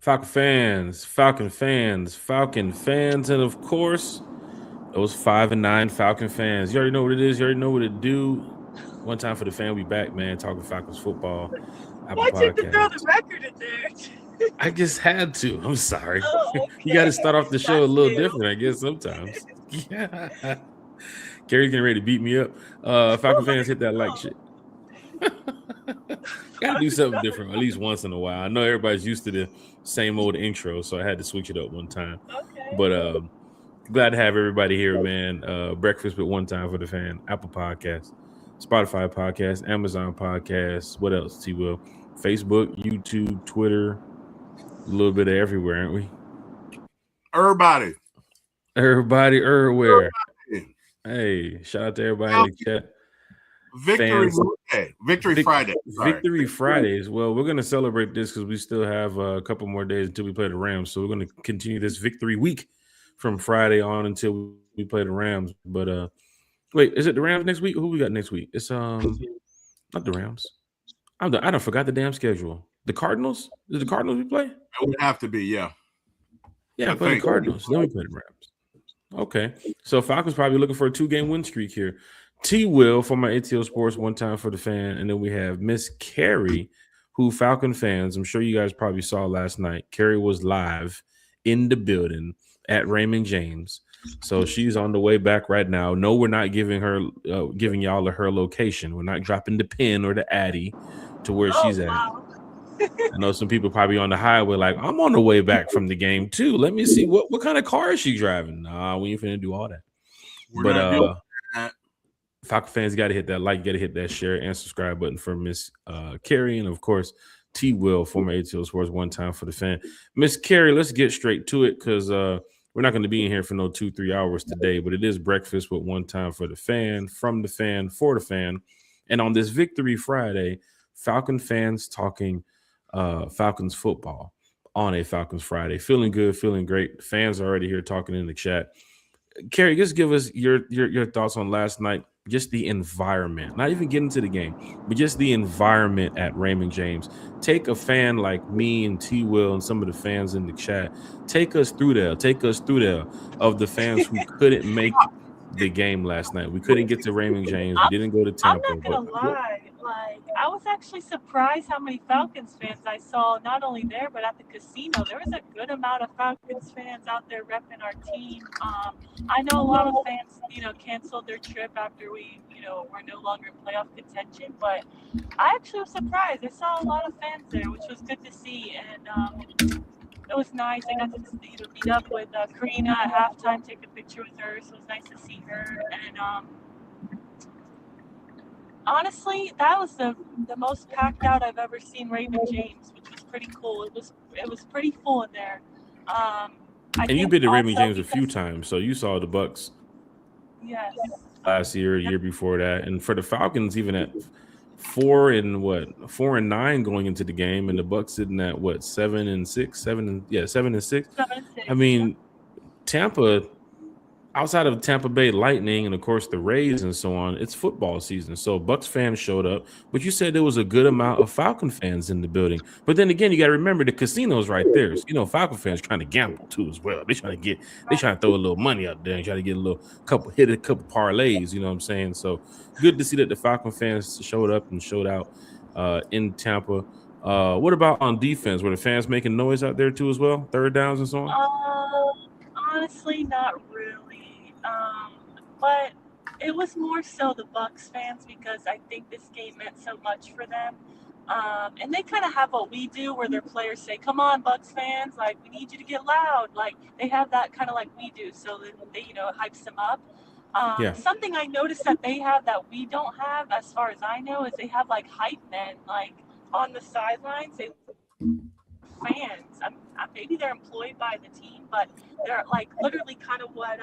Falcon fans, and of course, those 5-9 Falcon fans. You already know what it is. You already know what it do. One time for the fan, we back, man. Talking Falcons football, Apple Why'd you have to throw the Podcast. record in there? I just had to. I'm sorry. Oh, You got to okay. start off the show a That's little new. different, I guess. Sometimes. Yeah. Gary's getting ready to beat me up. Falcon Oh, fans, hit that like no. shit. Got to I'm do just something different at least once in a while. I know everybody's used to the same old intro, so I had to switch it up one time. okay. But glad to have everybody here, man. Breakfast with One Time for the Fan, Apple Podcast, Spotify Podcast, Amazon Podcast. What else, T Will? Facebook, YouTube, Twitter, a little bit of everywhere, aren't we? Everybody. Everybody, everywhere. Everybody. Hey, shout out to everybody in Now, the chat. Victory Fans, Monday. Victory Friday. Sorry. Victory Fridays. Well, we're going to celebrate this because we still have a couple more days until we play the Rams. So we're going to continue this victory week from Friday on until we play the Rams. But wait, is it the Rams next week? Who we got next week? It's not the Rams. I don't forgot the damn schedule. The Cardinals? Is the Cardinals we play? It would have to be, yeah. Yeah, play the Cardinals. Then we play the Rams. Okay. So Falcons probably looking for a 2-game win streak here. T Will for my ATL Sports, One Time for the Fan. And then we have Miss Carrie, who Falcon fans, I'm sure you guys probably saw last night. Carrie was live in the building at Raymond James. So she's on the way back right now. No, we're not giving y'all her location. We're not dropping the pin or the Addy to where she's Oh, at. wow. I know some people probably on the highway like, I'm on the way back from the game too. Let me see what kind of car is she driving. Nah, we ain't finna do all that. We're not doing that. Falcon fans got to hit that like, got to hit that share and subscribe button for Miss Carrie, and of course T Will, former ATL Sports, One Time for the Fan. Miss Carrie, let's get straight to it because we're not going to be in here for no 2-3 hours today, but it is breakfast with One Time for the Fan, from the fan, for the fan. And on this Victory Friday, Falcon fans talking Falcons football on a Falcons Friday. Feeling good, feeling great. Fans are already here talking in the chat. Carrie, just give us your thoughts on last night, just the environment, not even getting to the game, but just the environment at Raymond James. Take a fan like me and T Will and some of the fans in the chat. Take us through there of the fans who couldn't make the game last night. We couldn't get to Raymond James. We didn't go to I'm Tampa. not gonna lie. Like, I was actually surprised how many Falcons fans I saw, not only there but at the casino. There was a good amount of Falcons fans out there repping our team. I know a lot of fans, canceled their trip after we, were no longer in playoff contention. But I actually was surprised. I saw a lot of fans there, which was good to see, and it was nice. I got to meet up with Karina at halftime, take a picture with her, so it was nice to see her. And honestly, that was the most packed out I've ever seen Raymond James, which was pretty cool. It was pretty full in there. And you've been to Raymond James a few times, so you saw the Bucks last year, year before that, and for the Falcons, even at 4-9 going into the game, and the Bucks sitting at 7-6. 7-6. I mean, Tampa, outside of Tampa Bay Lightning and of course the Rays and so on, it's football season. So Bucks fans showed up, but you said there was a good amount of Falcon fans in the building. But then again, you got to remember the casino's right there. So, Falcon fans trying to gamble too as well. They trying to throw a little money out there and try to get a couple parlays. You know what I'm saying? So good to see that the Falcon fans showed up and showed out in Tampa. What about on defense? Were the fans making noise out there too as well? Third downs and so on? Honestly, not really. But it was more so the Bucks fans because I think this game meant so much for them. And they kind of have what we do where their players say, come on, Bucks fans, like, we need you to get loud. Like, they have that kind of like we do. So that they, hypes them up. Something I noticed that they have that we don't have, as far as I know, is they have like hype men, like on the sidelines. They fans. Maybe they're employed by the team, but they're like literally kind of what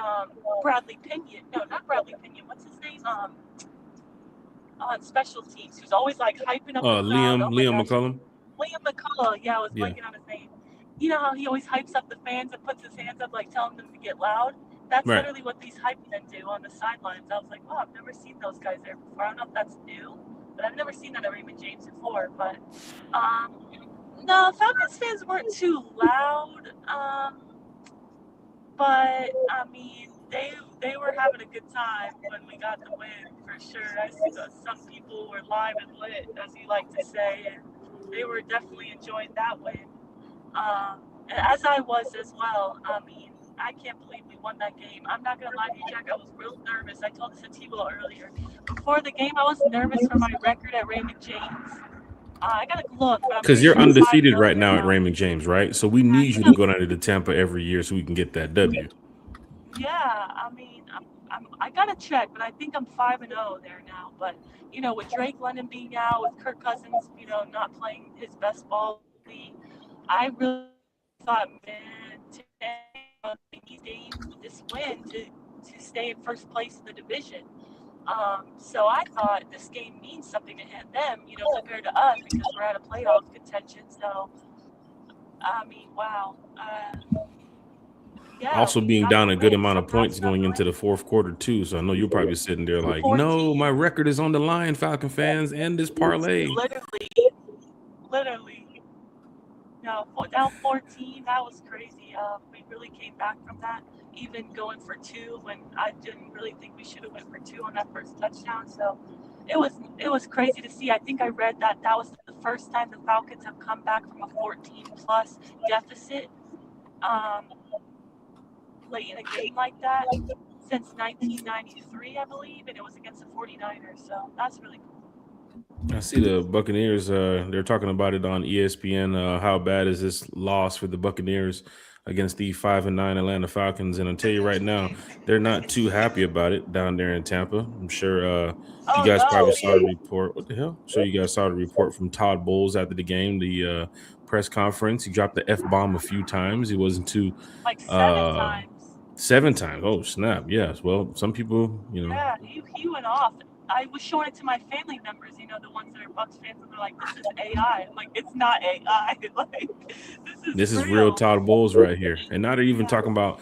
Bradley Pinion. No, not Bradley Pinion. What's his name? On special teams, who's always like hyping up. Liam McCullum. Liam McCullum. Yeah, I was blanking on his name. You know how he always hypes up the fans and puts his hands up, like telling them to get loud. That's literally what these hype men do on the sidelines. I was like, oh, I've never seen those guys there before. I don't know if that's new, but I've never seen that at Raymond James before. But No, Falcons fans weren't too loud. But I mean, they were having a good time when we got the win for sure. I see that some people were live and lit, as you like to say, and they were definitely enjoying that win. As I was as well. I mean, I can't believe we won that game. I'm not gonna lie to you, Jack. I was real nervous. I told this to T-Will earlier. Before the game, I was nervous for my record at Raymond James. I gotta look, but I'm Because pretty you're sure I'm undefeated 5-0 right there now at Raymond James, right? So we need you to go down to Tampa every year so we can get that W. Yeah, I mean, I gotta check, but I think I'm 5-0 there now. But you know, with Drake London being out, with Kirk Cousins, you know, not playing his best ball, I really thought, man, they need this win to stay in first place in the division. So I thought this game means something to them, you know, compared to us because we're out of playoff contention. So, I mean, wow. Yeah, Also we being got down the a good win. amount of Somehow points going snuck into away. the fourth quarter too. So I know you're probably sitting there like, 14. no, my record is on the line, Falcon fans, and this parlay. Literally. No, down 14. That was crazy. We really came back from that. Even going for two when I didn't really think we should have went for two on that first touchdown. So it was crazy to see. I think I read that was the first time the Falcons have come back from a 14-plus deficit late in a game like that since 1993, I believe, and it was against the 49ers. So that's really cool. I see the Buccaneers. They're talking about it on ESPN. How bad is this loss for the Buccaneers against the 5-9 Atlanta Falcons? And I'll tell you right now, they're not too happy about it down there in Tampa. I'm sure you guys probably saw the report. What the hell? I'm sure you guys saw the report from Todd Bowles after the game, the press conference. He dropped the F-bomb a few times. He wasn't too like 7 times. 7 times. Oh, snap. Yes. Well, some people, Yeah, he went off. I was showing it to my family members, you know, the ones that are Bucs fans, and they're like, "This is AI." I'm like, "It's not AI. Like, this is real Todd Bowles right here." And now they're even talking about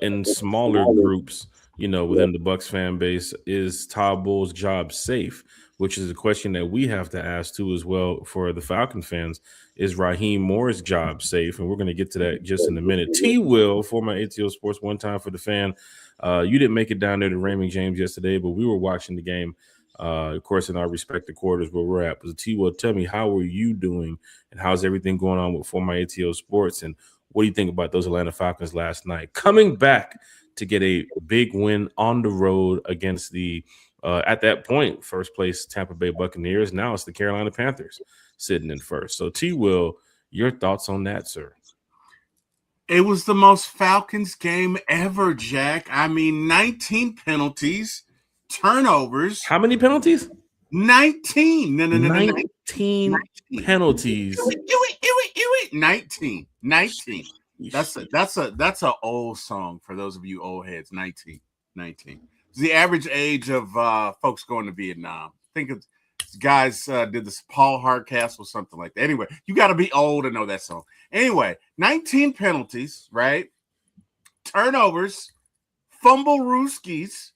in smaller groups, within the Bucs fan base, is Todd Bowles' job safe? Which is a question that we have to ask too as well for the Falcon fans. Is Raheem Moore's job safe? And we're going to get to that just in a minute. T-Will, former ATL Sports, one time for the fan. You didn't make it down there to Raymond James yesterday, but we were watching the game, of course, in our respective quarters where we're at. But T-Will, tell me, how are you doing and how's everything going on with former ATL Sports? And what do you think about those Atlanta Falcons last night coming back to get a big win on the road against the at that point, first place Tampa Bay Buccaneers. Now it's the Carolina Panthers sitting in first. So, T-Will, your thoughts on that, sir? It was the most Falcons game ever, Jack. I mean, 19 penalties, turnovers. How many penalties? 19. No. 19 penalties. 19. That's an old song for those of you old heads. 19. It's the average age of folks going to Vietnam. Think of guys did this Paul Hardcastle or something like that. Anyway, you got to be old to know that song. Anyway, 19 penalties, right? Turnovers, fumble rooskies,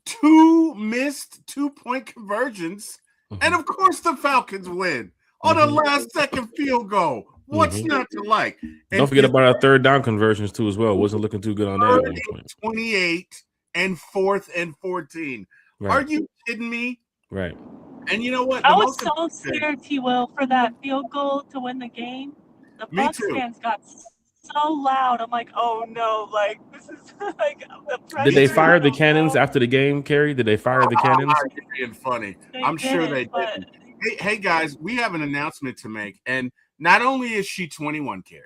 2 missed 2-point conversions, and of course the Falcons win on a last-second field goal. What's not to like? And don't forget about our third down conversions too as well. Wasn't looking too good on that at one point. 28 and 4th and 14. Right. Are you kidding me? Right. And you know what? I was so scared, T-Will, for that field goal to win the game. The Bucs fans got so loud. I'm like, oh no, like this is like the pressure. Did they fire the cannons after the game, Carrie? Did they fire the cannons? You're being funny. I'm sure they did. Hey guys, we have an announcement to make. And not only is she 21, Carrie,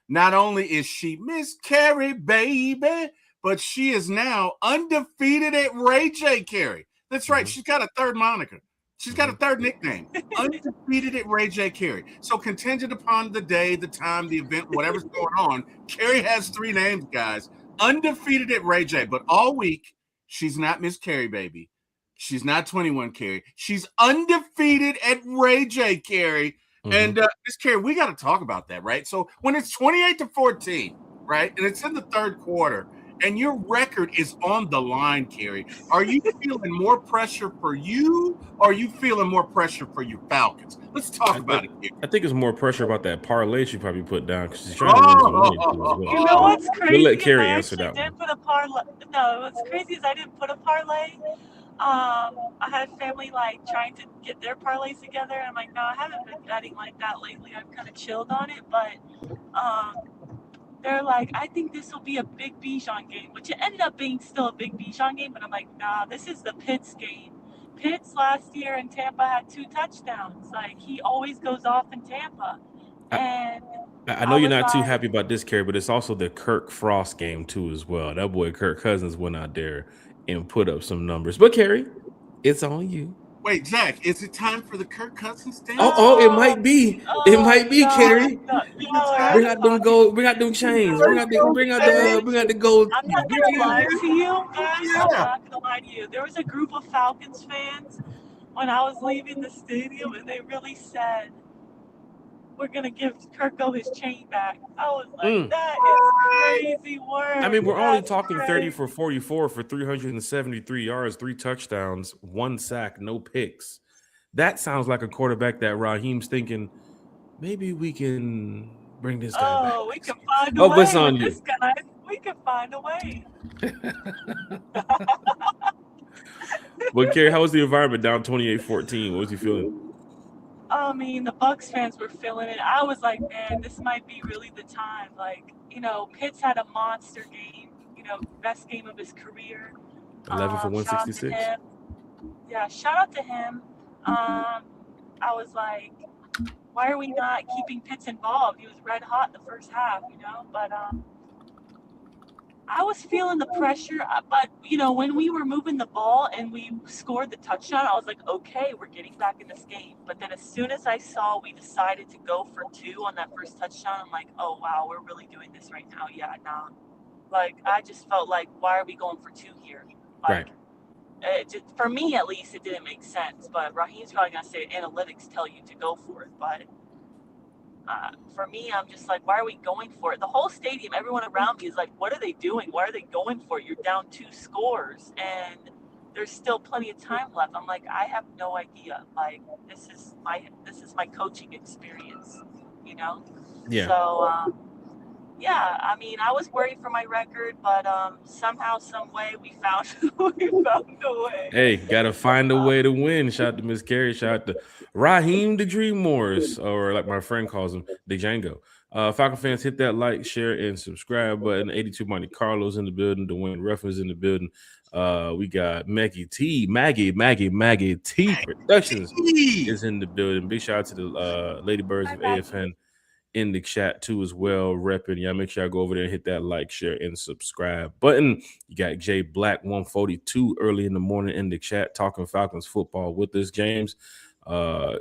not only is she Miss Carrie, baby, but she is now undefeated at Ray J. Carrie. That's right. She's got a third moniker. She's got a third nickname. Undefeated at Ray J. Carrie. So contingent upon the day, the time, the event, whatever's going on, Carrie has 3 names, guys. Undefeated at Ray J. But all week, she's not Miss Carrie, baby. She's not 21 Carrie. She's undefeated at Ray J. Carrie. And Miss Carrie, we got to talk about that, right? So when it's 28-14, right, and it's in the third quarter, and your record is on the line, Carrie. Are you feeling more pressure for you, or are you feeling more pressure for your Falcons? Let's talk about it, Carrie. I think it's more pressure about that parlay she probably put down because she's trying to win some money too as well. You know what's crazy? We'll let Carrie I answer that actually did one. put a parlay. No, what's crazy is I didn't put a parlay. I had family like trying to get their parlays together, and I'm like, no, I haven't been betting like that lately. I've kind of chilled on it, but they're like, I think this will be a big Bijan game, which it ended up being still a big Bijan game, but I'm like, nah, this is the Pitts game. Pitts last year in Tampa had 2 touchdowns. Like, he always goes off in Tampa. And I know you're not too happy about this, Carrie, but it's also the Kirk Frost game too as well. That boy Kirk Cousins went out there and put up some numbers. But Carrie, it's on you. Wait, Zach, is it time for the Kirk Cousins dance? It might be. It might be, Carrie. Bring out them gold. Bring out them chains. Bring out the gold. I'm not gonna lie to you, guys. I'm not gonna lie to you. There was a group of Falcons fans when I was leaving the stadium, and they really said, "We're gonna give Kirko his chain back." I was like, "That is crazy work." I mean, we're only talking 30 for 44 for 373 yards, 3 touchdowns, 1 sack, no picks. That sounds like a quarterback that Raheem's thinking, maybe we can bring this guy back. Oh, we can find a way what's on with you? this guy. We can find a way. But Carrie, how was the environment down 28-14? What was you feeling? I mean, the Bucs fans were feeling it. I was like, man, this might be really the time. Like, Pitts had a monster game. Best game of his career. 11 for 166. Yeah, shout out to him. I was like, why are we not keeping Pitts involved? He was red hot the first half, But I was feeling the pressure. But, when we were moving the ball and we scored the touchdown, I was like, okay, we're getting back in this game. But then as soon as I saw we decided to go for 2 on that first touchdown, I'm like, oh, wow, we're really doing this right now. Yeah, nah. Like, I just felt like, why are we going for 2 here? Like, right. For me, at least, it didn't make sense. But Raheem's probably going to say analytics tell you to go for it. But for me, I'm just like, why are we going for it? The whole stadium, everyone around me is like, what are they doing? Why are they going for it? You're down 2 scores, and there's still plenty of time left. I'm like, I have no idea. Like, this is my coaching experience, Yeah. So, yeah, I mean, I was worried for my record, but somehow, some way, we found a way. Hey, gotta find a way to win. Shout out to Miss Carrie. Shout out to Raheem the Dream Morris, or like my friend calls him, the Django. Falcon fans, hit that like, share, and subscribe button. 82 Monte Carlo's in the building. Dwayne Ruffins in the building. We got Maggie T Productions is in the building. Big shout out to the Ladybirds of AFN in the chat too as well, repping. Y'all make sure I go over there and hit that like, share, and subscribe button. You got Jay Black 142 early in the morning in the chat talking Falcons football with us, James.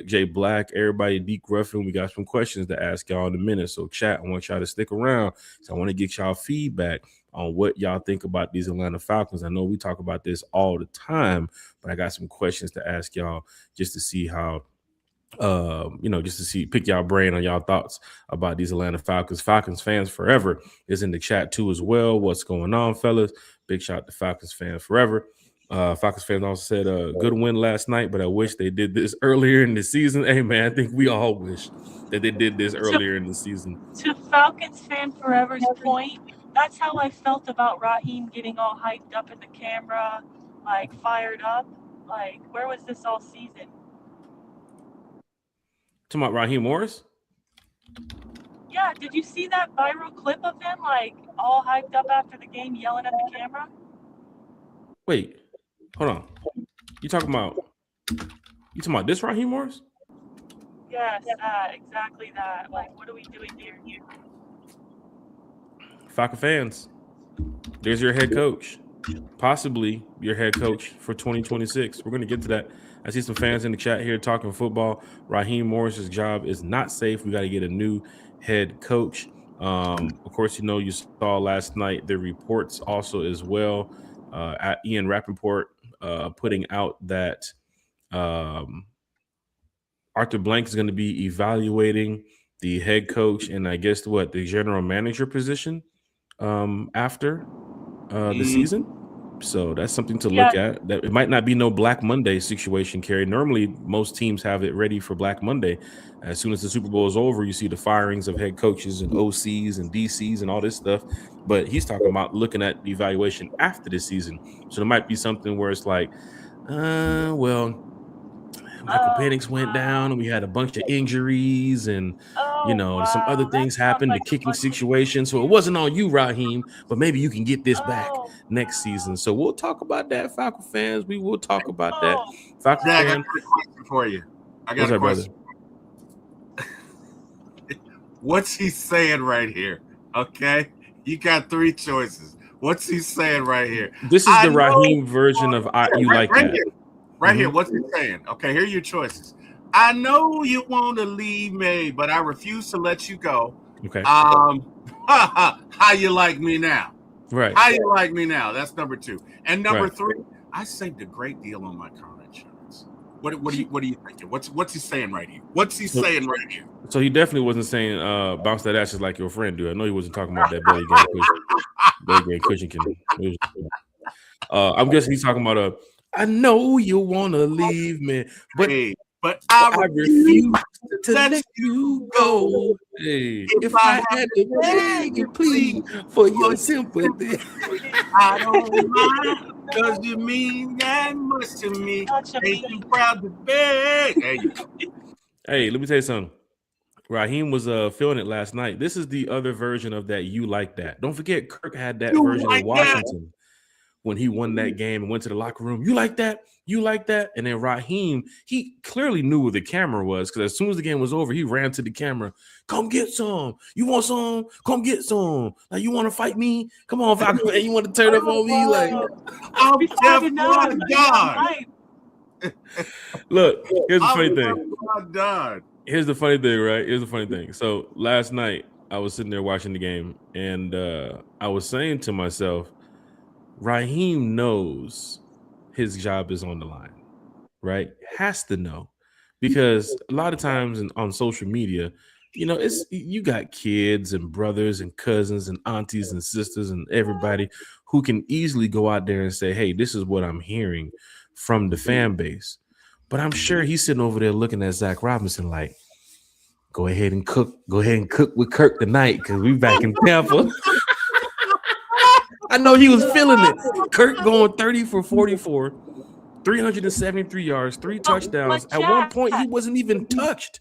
Jay Black, everybody, Deke Ruffin. We got some questions to ask y'all in a minute. So chat, I want y'all to stick around. So I want to get y'all feedback on what y'all think about these Atlanta Falcons. I know we talk about this all the time, but I got some questions to ask y'all just to see how just to see, pick y'all brain on y'all thoughts about these Atlanta Falcons. Falcons fans forever is in the chat too as well. What's going on, fellas? Big shout out to Falcons fans forever. Falcons fans also said a good win last night, but I wish they did this earlier in the season. Hey man, I think we all wish that they did this earlier in the season. To Falcons fan forever's point, that's how I felt about Raheem getting all hyped up in the camera, like fired up. Like, where was this all season? Talking about Raheem Morris? Yeah, did you see that viral clip of him, like, all hyped up after the game, yelling at the camera? Wait, hold on. You talking about this Raheem Morris? Yes, exactly that. Like, what are we doing here? Falcon fans, there's your head coach. Possibly your head coach for 2026. We're going to get to that. I see some fans in the chat here talking football. Raheem Morris's job is not safe. We got to get a new head coach. Of course, you saw last night the reports also as well. Ian Rappaport putting out that Arthur Blank is going to be evaluating the head coach and I guess the general manager position after the season. So that's something to look at. That it might not be no Black Monday situation, Kerry. Normally, most teams have it ready for Black Monday. As soon as the Super Bowl is over, you see the firings of head coaches and OCs and DCs and all this stuff. But he's talking about looking at the evaluation after the season. So there might be something where it's like, well, Michael Penix went down and we had a bunch of injuries and, some other things happened, the kicking situation. So it wasn't on you, Raheem, but maybe you can get this back next season. So we'll talk about that, Falcon fans. We will talk about that. Falcon fans. I got a question for you. I got a question. What's he saying right here? Okay. You got 3 choices. What's he saying right here? This is the Raheem version of you like that. Right here, what's he saying? Okay, here are your choices. I know you want to leave me, but I refuse to let you go. Okay. How you like me now? Right. How you like me now? That's number 2. And number 3, I saved a great deal on my car insurance. What are you thinking? What's he saying right here? What's he saying right here? So he definitely wasn't saying bounce that ass just like your friend do. I know he wasn't talking about that belly game cushion. I'm guessing he's talking about I know you want to leave me, but I refuse to let you go. Hey, if I had to beg and plead for your sympathy, I don't mind because you mean that much to me. Ain't you proud to beg? Hey, let me tell you something. Raheem was feeling it last night. This is the other version of that. You like that. Don't forget, Kirk had that version in Washington. When he won that game and went to the locker room, you like that? You like that? And then Raheem, he clearly knew where the camera was because as soon as the game was over, he ran to the camera. Come get some. You want some? Come get some. Like, you want to fight me? Come on, Falcon. You want to turn up on me? Like, I'm definitely done. Look, here's the funny thing. Here's the funny thing, right? Here's the funny thing. So last night, I was sitting there watching the game, and I was saying to myself, Raheem knows his job is on the line, right? Has to know, because a lot of times on social media, it's you got kids and brothers and cousins and aunties and sisters and everybody who can easily go out there and say, hey, this is what I'm hearing from the fan base. But I'm sure he's sitting over there looking at Zach Robinson like, go ahead and cook with Kirk tonight because we back in Tampa. I know he was feeling it. Kirk going 30 for 44, 373 yards, 3 touchdowns. At one point, he wasn't even touched.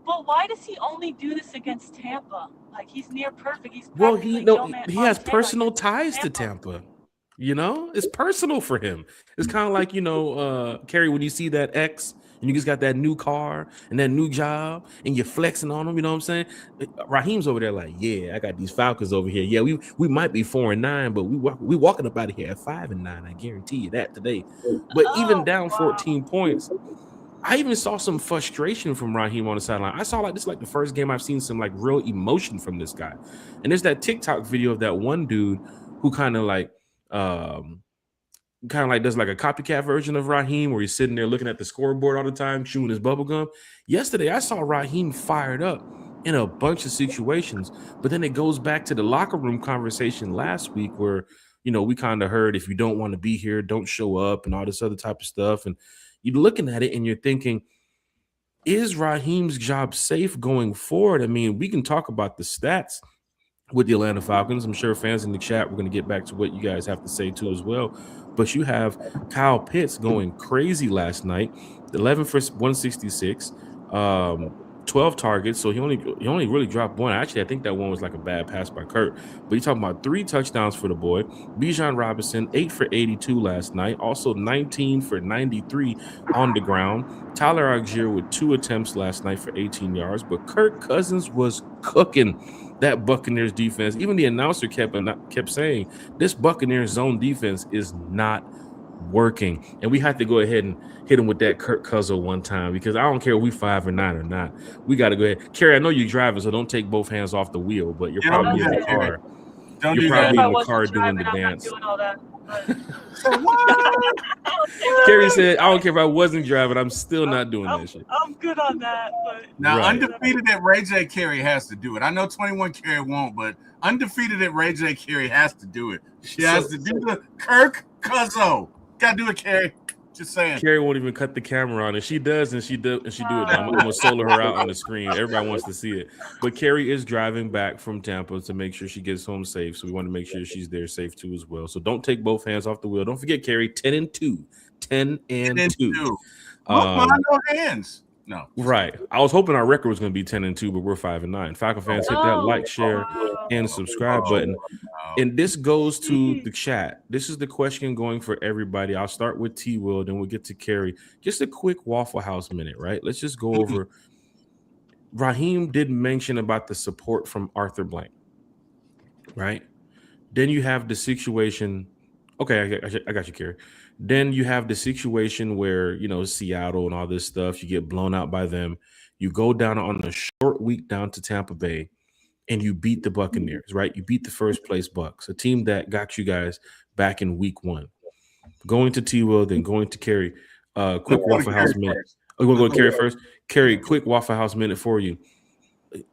But why does he only do this against Tampa? Like, he's near perfect. He's he has personal ties to Tampa. It's personal for him. It's kind of like, Kerry, when you see that X and you just got that new car and that new job and you're flexing on them, you know what I'm saying? Raheem's over there like, yeah, I got these Falcons over here. Yeah, we might be 4-9, but we walking up out of here at 5-9. I guarantee you that today. But even down 14 points, I even saw some frustration from Raheem on the sideline. I saw this like the first game I've seen some like real emotion from this guy. And there's that TikTok video of that one dude who kind of like does like a copycat version of Raheem where he's sitting there looking at the scoreboard all the time, chewing his bubble gum. Yesterday, I saw Raheem fired up in a bunch of situations, but then it goes back to the locker room conversation last week where, we kind of heard if you don't want to be here, don't show up and all this other type of stuff. And you're looking at it and you're thinking, is Raheem's job safe going forward? I mean, we can talk about the stats with the Atlanta Falcons. I'm sure fans in the chat, we're going to get back to what you guys have to say too as well. But you have Kyle Pitts going crazy last night, 11 for 166, 12 targets. So he only really dropped one. Actually, I think that one was like a bad pass by Kurt. But you're talking about 3 touchdowns for the boy. Bijan Robinson, 8 for 82 last night. Also 19 for 93 on the ground. Tyler Algier with 2 attempts last night for 18 yards. But Kirk Cousins was cooking that Buccaneers defense. Even the announcer kept saying this Buccaneers zone defense is not working, and we have to go ahead and hit him with that Kirk Cousins one time, because I don't care if we 5-9 or not. We got to go ahead. Kerry, I know you're driving, so don't take both hands off the wheel, but you're probably in the car. Don't You're do probably that. in the car doing the I'm dance. not doing all that. What? Carrie said, "I don't care if I wasn't driving. I'm still not doing that shit." I'm good on that, but Now, Right. undefeated at Ray J Carey has to do it. I know 21 Carey won't, but undefeated at Ray J Carey has to do it. She has to do the Kirk Cuzzo. Gotta do it, Carey. Just saying. Carrie won't even cut the camera on, and she does, and she do it. Now. I'm gonna solo her out on the screen. Everybody wants to see it, but Carrie is driving back from Tampa to make sure she gets home safe. So we want to make sure she's there safe too as well. So don't take both hands off the wheel. Don't forget, Carrie, 10-2, 10-2. Look, no hands. No. Right. I was hoping our record was going to be 10-2, but we're 5-9. Falcon fans, hit that like, share, and subscribe button. And this goes to the chat. This is the question going for everybody. I'll start with T. Will, then we'll get to Carrie. Just a quick Waffle House minute, right? Let's just go over. Raheem did mention about the support from Arthur Blank, right? Then you have the situation. Okay, I got you, Carrie. Then you have the situation where, you know, Seattle and all this stuff, you get blown out by them. You go down on a short week down to Tampa Bay and you beat the Buccaneers, right? You beat the first place Bucks, a team that got you guys back in week 1. Going to T-Will, then going to Carrie. Quick Waffle House minute. Oh, you want to go to Carrie first? Carrie, quick Waffle House minute for you.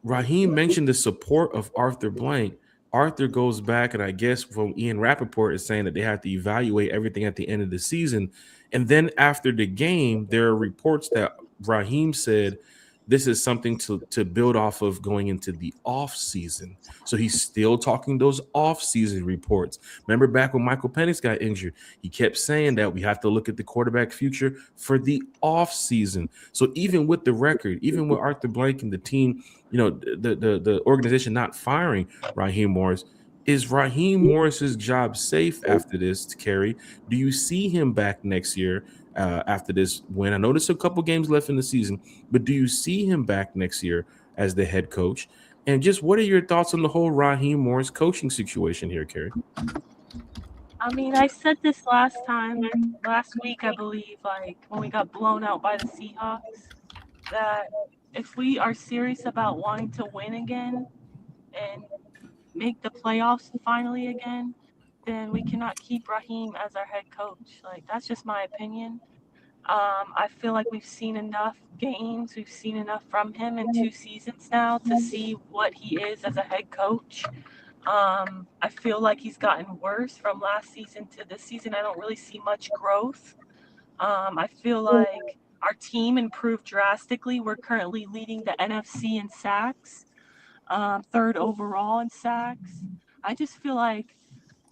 Raheem mentioned the support of Arthur Blank. Arthur goes back, and I guess from Ian Rappaport is saying that they have to evaluate everything at the end of the season. And then after the game, there are reports that Raheem said this is something to build off of going into the off season. So he's still talking those off season reports. Remember back when Michael Penix got injured, he kept saying that we have to look at the quarterback future for the off season. So even with the record, even with Arthur Blank and the team, you know, the organization not firing Raheem Morris, is Raheem Morris's job safe after this, Carrie? Do you see him back next year after this win? I know there's a couple games left in the season, but do you see him back next year as the head coach? And just what are your thoughts on the whole Raheem Morris coaching situation here, Carrie? I mean, I said this last week, I believe, like when we got blown out by the Seahawks, that if we are serious about wanting to win again and make the playoffs finally again, then we cannot keep Raheem as our head coach. Like, that's just my opinion. I feel like we've seen enough games, we've seen enough from him in 2 seasons now to see what he is as a head coach. I feel like he's gotten worse from last season to this season. I don't really see much growth. I feel like our team improved drastically. We're currently leading the NFC in sacks, 3rd overall in sacks. I just feel like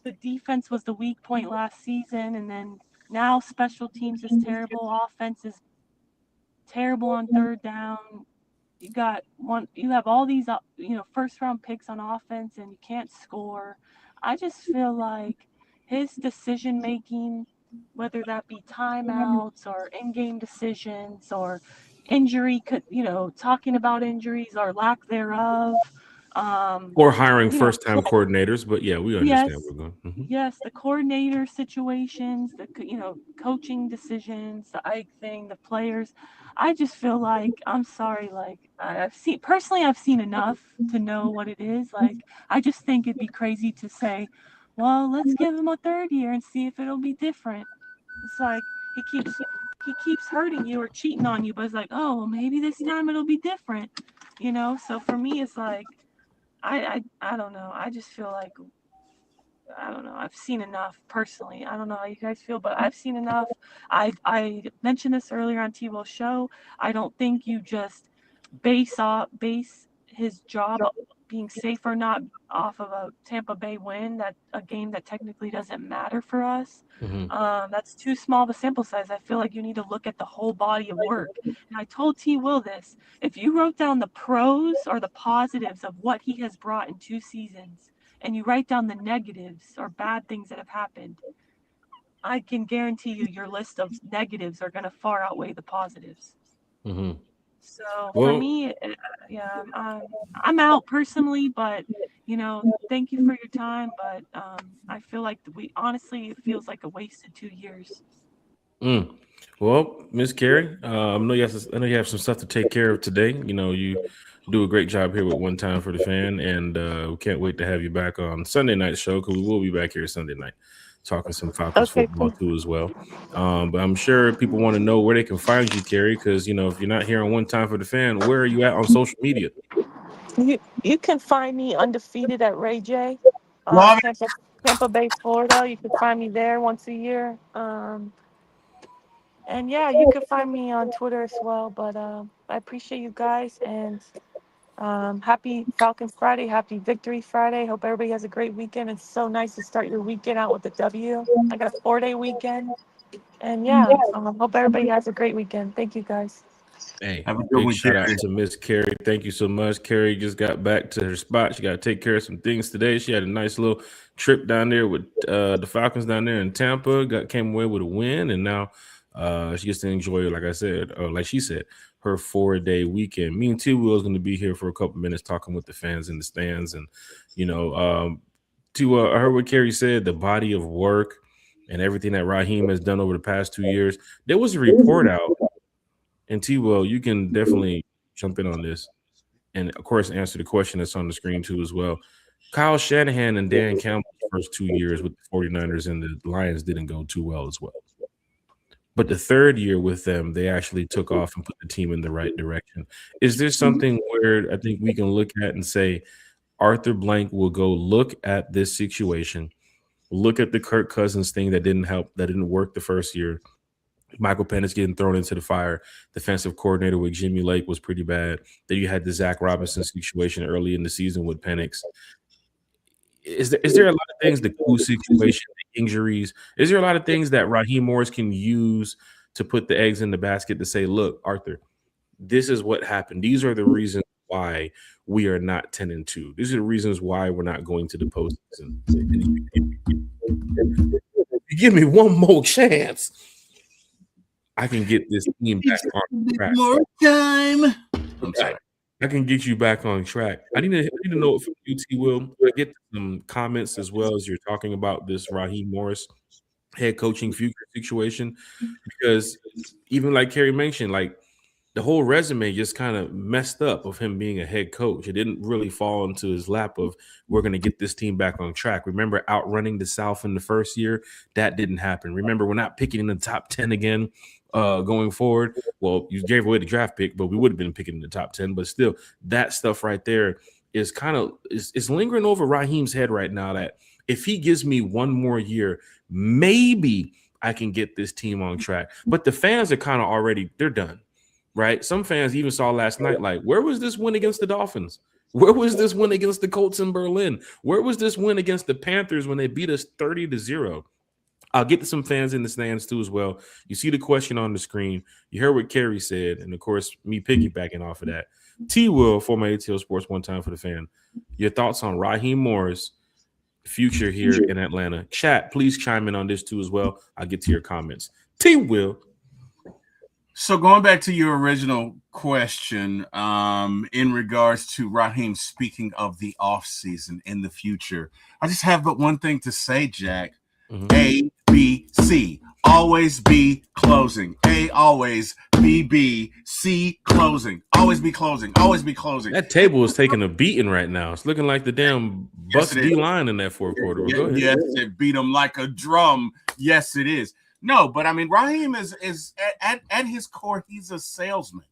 the defense was the weak point last season, and then now special teams is terrible. Offense is terrible on 3rd down. You have all these, first round picks on offense, and you can't score. I just feel like his decision making, whether that be timeouts or in-game decisions or injury, talking about injuries or lack thereof, or hiring first-time coordinators, but yeah, we understand yes, where we're going. Mm-hmm. Yes, the coordinator situations, the coaching decisions, the Ike thing, the players. I just feel like, I'm sorry, like I've seen enough to know what it is. Like, I just think it'd be crazy to say, well, let's give him a 3rd year and see if it'll be different. It's like he keeps hurting you or cheating on you, but it's like, oh, well, maybe this time it'll be different, So for me, it's like I don't know. I just feel like, I don't know. I've seen enough personally. I don't know how you guys feel, but I've seen enough. I mentioned this earlier on T-Will's show. I don't think you just base his job being safe or not off of a Tampa Bay win, that a game that technically doesn't matter for us. Mm-hmm. That's too small of a sample size. I feel like you need to look at the whole body of work. And I told T-Will this. If you wrote down the pros or the positives of what he has brought in 2 seasons, and you write down the negatives or bad things that have happened, I can guarantee you your list of negatives are going to far outweigh the positives. Mm-hmm. So for me, I'm out personally, but thank you for your time. But I feel like honestly, it feels like a wasted 2 years. Well, Miss Carey, I know I know you have some stuff to take care of today. You know, you do a great job here with One Time for the Fan, and we can't wait to have you back on Sunday night show because we will be back here Sunday night talking some Falcons Okay, football cool. too as well. But I'm sure people want to know where they can find you, Carey, because you know if you're not here on One Time for the Fan, where are you at on social media? You can find me undefeated at Ray J, Love it. Tampa Bay, Florida. You can find me there once a year. And yeah, you can find me on Twitter as well. But I appreciate you guys and happy Falcons Friday, happy Victory Friday. Hope everybody has a great weekend. It's so nice to start your weekend out with a W. I got a 4-day weekend. And yeah, hope everybody has a great weekend. Thank you guys. Hey, Have a good big one, shout out Carey. to Miss Carey. Thank you so much. Carey just got back to her spot. She got to take care of some things today. She had a nice little trip down there with the Falcons down there in Tampa. Came away with a win, and now she gets to enjoy, like I said, or like she said, her 4-day weekend. Me and T Will is going to be here for a couple minutes talking with the fans in the stands, and you know, I heard what Carey said. The body of work and everything that Raheem has done over the past 2 years. There was a report out. And T Will, you can definitely jump in on this. And of course, answer the question that's on the screen too as well. Kyle Shanahan and Dan Campbell's first 2 years with the 49ers and the Lions didn't go too well as well. But the third year with them, they actually took off and put the team in the right direction. Is there something where I think we can look at and say Arthur Blank will go look at this situation, look at the Kirk Cousins thing that didn't help, that didn't work the first year, Michael Penix getting thrown into the fire. Defensive coordinator with Jimmy Lake was pretty bad. Then you had the Zach Robinson situation early in the season with Penix. Is there a lot of things, the cool situation, the injuries? Is there a lot of things that Raheem Morris can use to put the eggs in the basket to say, look, Arthur, this is what happened. These are the reasons why we are not 10-2. These are the reasons why we're not going to the postseason. You give me one more chance, I can get this team back on track. More time. I'm sorry. I can get you back on track. I need to know from you, T. Will. I get some comments as well as you're talking about this Raheem Morris head coaching future situation, because even like Carey mentioned, like the whole resume just kind of messed up of him being a head coach. It didn't really fall into his lap of we're going to get this team back on track. Remember outrunning the South in the first year? That didn't happen. Remember, we're not picking in the top 10 again going forward. Well, you gave away the draft pick, but we would have been picking in the top 10. But still, that stuff right there is kind of is lingering over Raheem's head right now, that if he gives me one more year, maybe I can get this team on track. But the fans are kind of already, they're done. Right? Some fans even saw last night, like, where was this win against the Dolphins? Where was this win against the Colts in Berlin? Where was this win against the Panthers when they beat us 30-0? I'll get to some fans in the stands too as well. You see the question on the screen. You heard what Carey said, and of course, me piggybacking off of that. T. Will, former ATL Sports, One Time for the Fan. Your thoughts on Raheem Morris' future here in Atlanta? Chat, please chime in on this too as well. I'll get to your comments. T. Will. So going back to your original question, in regards to Raheem, speaking of the offseason in the future, I just have but one thing to say, Jack. A, B, C. Always be closing. A, always. B, C, closing. Always be closing. Always be closing. That table is taking a beating right now. It's looking like the damn Bucks D-line in that fourth quarter. Well, go ahead. Yes, it beat them like a drum. Yes, it is. No, but I mean, Raheem is at his core, he's a salesman.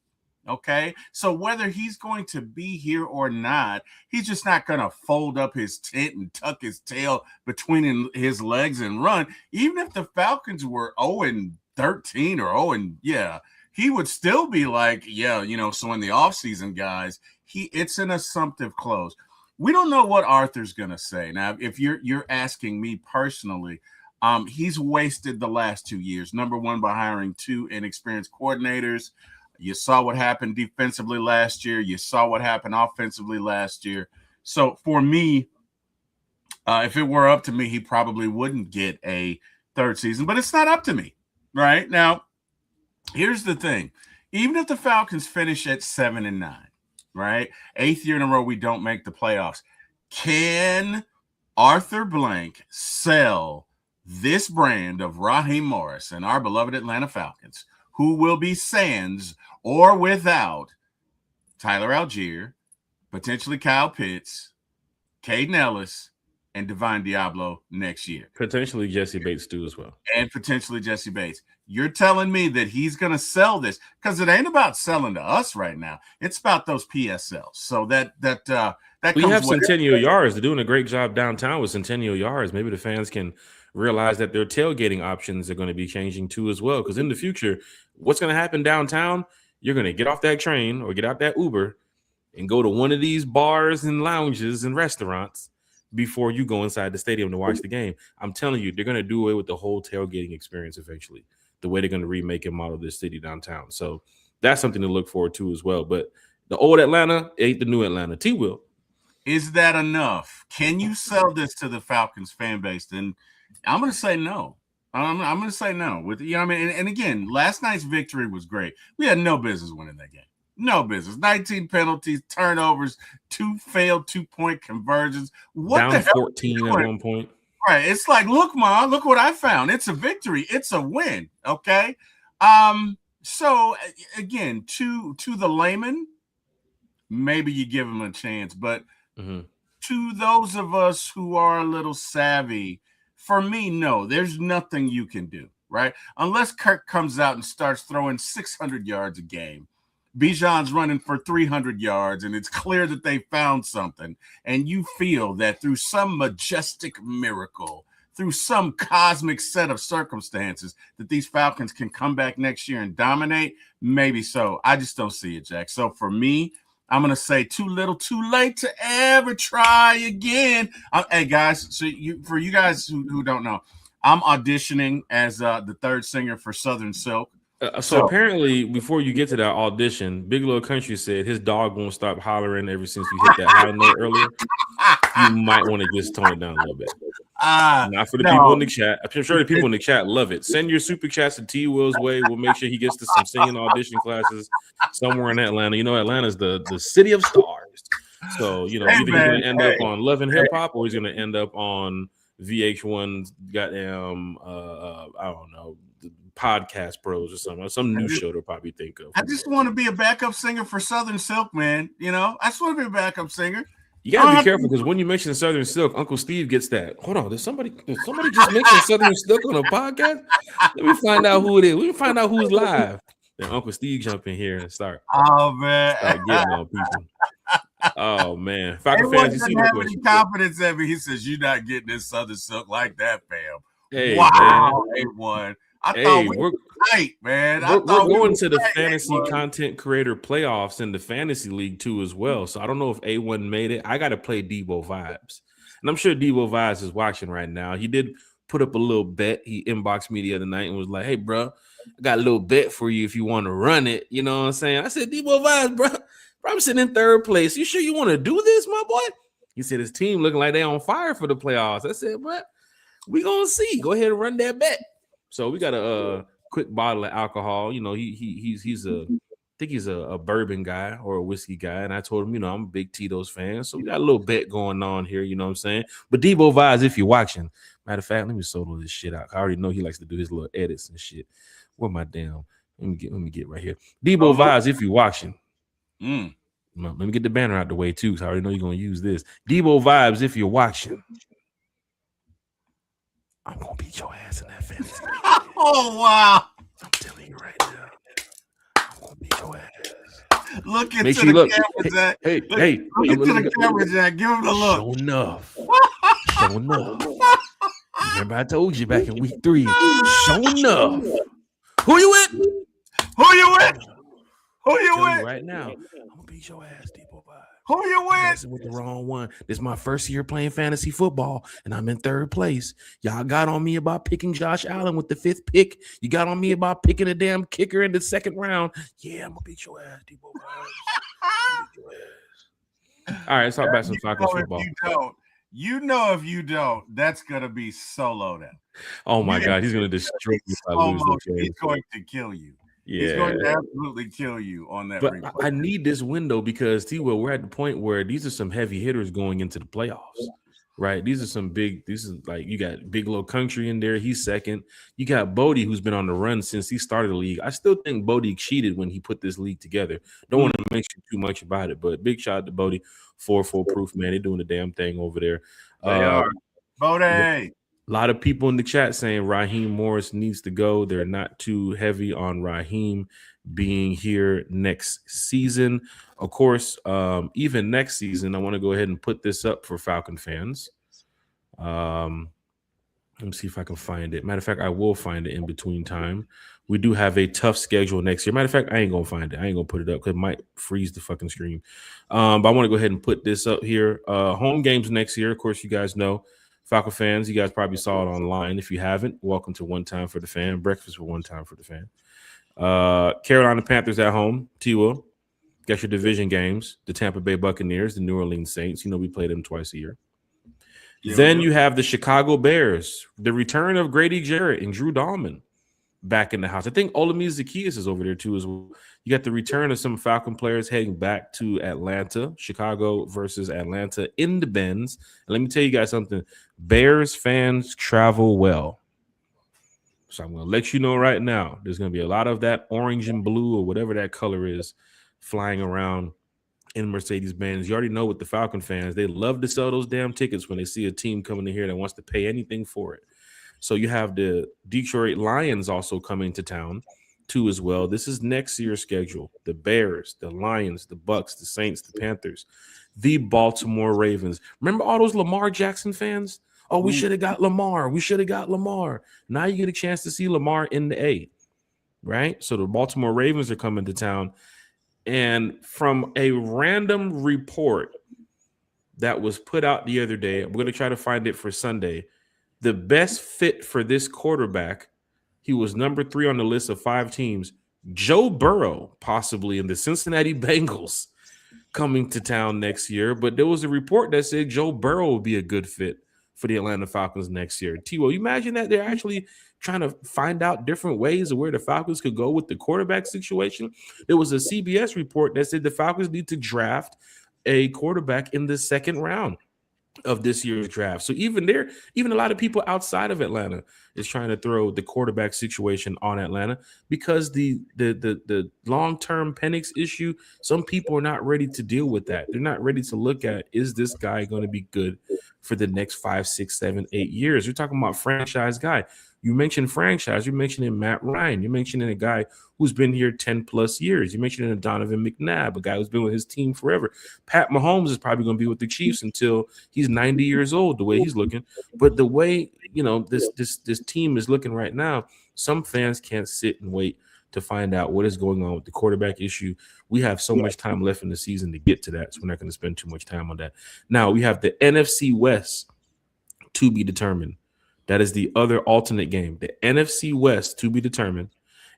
Okay, so whether he's going to be here or not, he's just not going to fold up his tent and tuck his tail between his legs and run. Even if the Falcons were 0-13 or 0, yeah, he would still be like, yeah, you know. So in the offseason, guys, it's an assumptive close. We don't know what Arthur's going to say. Now, if you're asking me personally, he's wasted the last 2 years. Number one, by hiring 2 inexperienced coordinators. You saw what happened defensively last year. You saw what happened offensively last year. So for me, if it were up to me, he probably wouldn't get a third season. But it's not up to me, right? Now, here's the thing. Even if the Falcons finish at 7-9, right, 8th year in a row we don't make the playoffs, can Arthur Blank sell this brand of Raheem Morris and our beloved Atlanta Falcons who will be sans or without Tyler Algier, potentially Kyle Pitts, Caden Ellis, and Divine Diablo next year. Potentially Jesse Bates too as well. And potentially Jesse Bates. You're telling me that he's going to sell this, because it ain't about selling to us right now. It's about those PSLs. So that we have Centennial Yards. They're doing a great job downtown with Centennial Yards. Maybe the fans can realize that their tailgating options are going to be changing too as well. Because in the future, what's going to happen downtown? You're going to get off that train or get out that Uber and go to one of these bars and lounges and restaurants before you go inside the stadium to watch the game. I'm telling you, they're going to do away with the whole tailgating experience eventually, the way they're going to remake and model this city downtown. So that's something to look forward to as well. But the old Atlanta ain't the new Atlanta. T. Will. Is that enough? Can you sell this to the Falcons fan base? And I'm going to say no. I'm going to say no. With I mean, and again, last night's victory was great. We had no business winning that game. No business. 19 penalties, turnovers, 2 failed 2-point conversions. What down the hell 14 at one point. Right. It's like, look, Ma, look what I found. It's a victory. It's a win. Okay. So again, to the layman, maybe you give him a chance, but to those of us who are a little savvy, for me, no, there's nothing you can do, right? Unless Kirk comes out and starts throwing 600 yards a game. Bijan's running for 300 yards, and it's clear that they found something. And you feel that through some majestic miracle, through some cosmic set of circumstances, that these Falcons can come back next year and dominate. Maybe so. I just don't see it, Jack. So for me, I'm going to say too little, too late to ever try again. Hey, guys, so for you guys who don't know, I'm auditioning as the third singer for Southern Silk. So apparently, before you get to that audition, Big Little Country said his dog won't stop hollering ever since you hit that high note earlier. You might want to just tone it down a little bit. Not for the people in the chat. I'm sure the people in the chat love it. Send your super chats to T. Will's way. We'll make sure he gets to some singing audition classes somewhere in Atlanta. You know, Atlanta's the city of stars. So, you know, either he's going to end up on Love and Hip Hop or he's going to end up on VH1's goddamn, I don't know, Podcast Bros or something, some new show to probably think of. I just want to be a backup singer for Southern Silk, man. You know, I just want to be a backup singer. You gotta be careful because when you mention Southern Silk, Uncle Steve gets that. Hold on, did somebody just mention Southern Silk on a podcast? Let me find out who it is. Let me find out who's live. Then Uncle Steve jump in here and start. Oh man, start getting on people. Oh man, Falcon fans, you see the question. Confidence in me. He says you're not getting this Southern Silk like that, fam. Hey, wow, A1. I thought we were tight, man. We're going to the fantasy content creator playoffs in the fantasy league too as well. So I don't know if A1 made it. I got to play Debo Vibes, and I'm sure Debo Vibes is watching right now. He did put up a little bet. He inboxed me the other night and was like, "Hey, bro, I got a little bet for you if you want to run it." You know what I'm saying? I said, "Debo Vibes, bro, I'm sitting in third place. You sure you want to do this, my boy?" He said his team looking like they on fire for the playoffs. I said, "Bro, we gonna see. Go ahead and run that bet." So we got a quick bottle of alcohol. You know, he's a bourbon guy or a whiskey guy. And I told him, you know, I'm a big Tito's fan. So we got a little bet going on here, you know what I'm saying? But Debo Vibes, if you're watching, matter of fact, let me solo this shit out. I already know he likes to do his little edits and shit. Where my damn? Let me get right here. Debo Vibes, if you're watching. Let me get the banner out the way too, because I already know you're gonna use this. Debo Vibes, if you're watching. I'm gonna beat your ass in that fantasy. Oh wow! I'm telling you right now, I'm gonna beat your ass. Look into the camera, Jack. Hey, look into the camera, Jack. Give him the look. Show enough. Show enough. Remember, I told you back in week 3. Show enough. Who you with? Who you with? Who you with? Right now, I'm gonna beat your ass, Debo Vibes. Who you with? With the wrong one. This is my first year playing fantasy football, and I'm in third place. Y'all got on me about picking Josh Allen with the 5th pick. You got on me about picking a damn kicker in the 2nd round. Yeah, I'm gonna beat your ass, Debo Vibes. All right, let's talk about some Falcons football. You know if you don't, that's gonna be solo then. Oh my God, he's gonna destroy you if I lose those games. He's going to kill you. Yeah. He's going to absolutely kill you on that. But replay. I need this window because T-Will, we're at the point where these are some heavy hitters going into the playoffs. right? These is like you got Big Low Country in there. He's second. You got Bodie, who's been on the run since he started the league. I still think Bodie cheated when he put this league together. Don't want to mention too much about it, but big shout out to Bodie. 4-4 proof, man. They're doing the damn thing over there. They are. Bodie. A lot of people in the chat saying Raheem Morris needs to go. They're not too heavy on Raheem being here next season. Of course, even next season, I want to go ahead and put this up for Falcon fans. Let me see if I can find it. Matter of fact, I will find it in between time. We do have a tough schedule next year. Matter of fact, I ain't going to find it. I ain't going to put it up because it might freeze the fucking screen. But I want to go ahead and put this up here. Home games next year. Of course, you guys know. Falcon fans, you guys probably saw it online. If you haven't, welcome to One Time for the Fan. Breakfast for One Time for the Fan. Carolina Panthers at home. T-Will. Got your division games. The Tampa Bay Buccaneers, the New Orleans Saints. You know we play them twice a year. Yeah, then you have the Chicago Bears. The return of Grady Jarrett and Drew Dahlman back in the house. I think Olamide Zaccheaus is over there too as well. You got the return of some Falcon players heading back to Atlanta. Chicago versus Atlanta in the Benz. And let me tell you guys something. Bears fans travel well. So I'm going to let you know right now, there's going to be a lot of that orange and blue or whatever that color is flying around in Mercedes-Benz. You already know with the Falcon fans, they love to sell those damn tickets when they see a team coming in here that wants to pay anything for it. So you have the Detroit Lions also coming to town too as well. This is next year's schedule. The Bears, the Lions, the Bucks, the Saints, the Panthers, the Baltimore Ravens. Remember all those Lamar Jackson fans? Oh, we should have got Lamar. We should have got Lamar. Now you get a chance to see Lamar in the A, right? So the Baltimore Ravens are coming to town. And from a random report that was put out the other day, I'm going to try to find it for Sunday. The best fit for this quarterback, he was number 3 on the list of 5 teams. Joe Burrow, possibly in the Cincinnati Bengals, coming to town next year. But there was a report that said Joe Burrow would be a good fit for the Atlanta Falcons next year. T-Will, you imagine that they're actually trying to find out different ways of where the Falcons could go with the quarterback situation? There was a CBS report that said the Falcons need to draft a quarterback in the 2nd round of this year's draft. So even a lot of people outside of Atlanta is trying to throw the quarterback situation on Atlanta because the long-term Penix issue, some people are not ready to deal with that. They're not ready to look at, is this guy going to be good for the next 5, 6, 7, 8 years? You're talking about franchise guy. You mentioned franchise. You're mentioning Matt Ryan. You're mentioning a guy who's been here 10 plus years. You're mentioning a Donovan McNabb, a guy who's been with his team forever. Pat Mahomes is probably going to be with the Chiefs until he's 90 years old, the way he's looking. But the way, this team is looking right now, some fans can't sit and wait to find out what is going on with the quarterback issue. We have so much time left in the season to get to that, so we're not going to spend too much time on that. Now, we have the NFC West to be determined. That is the other alternate game. The NFC West to be determined,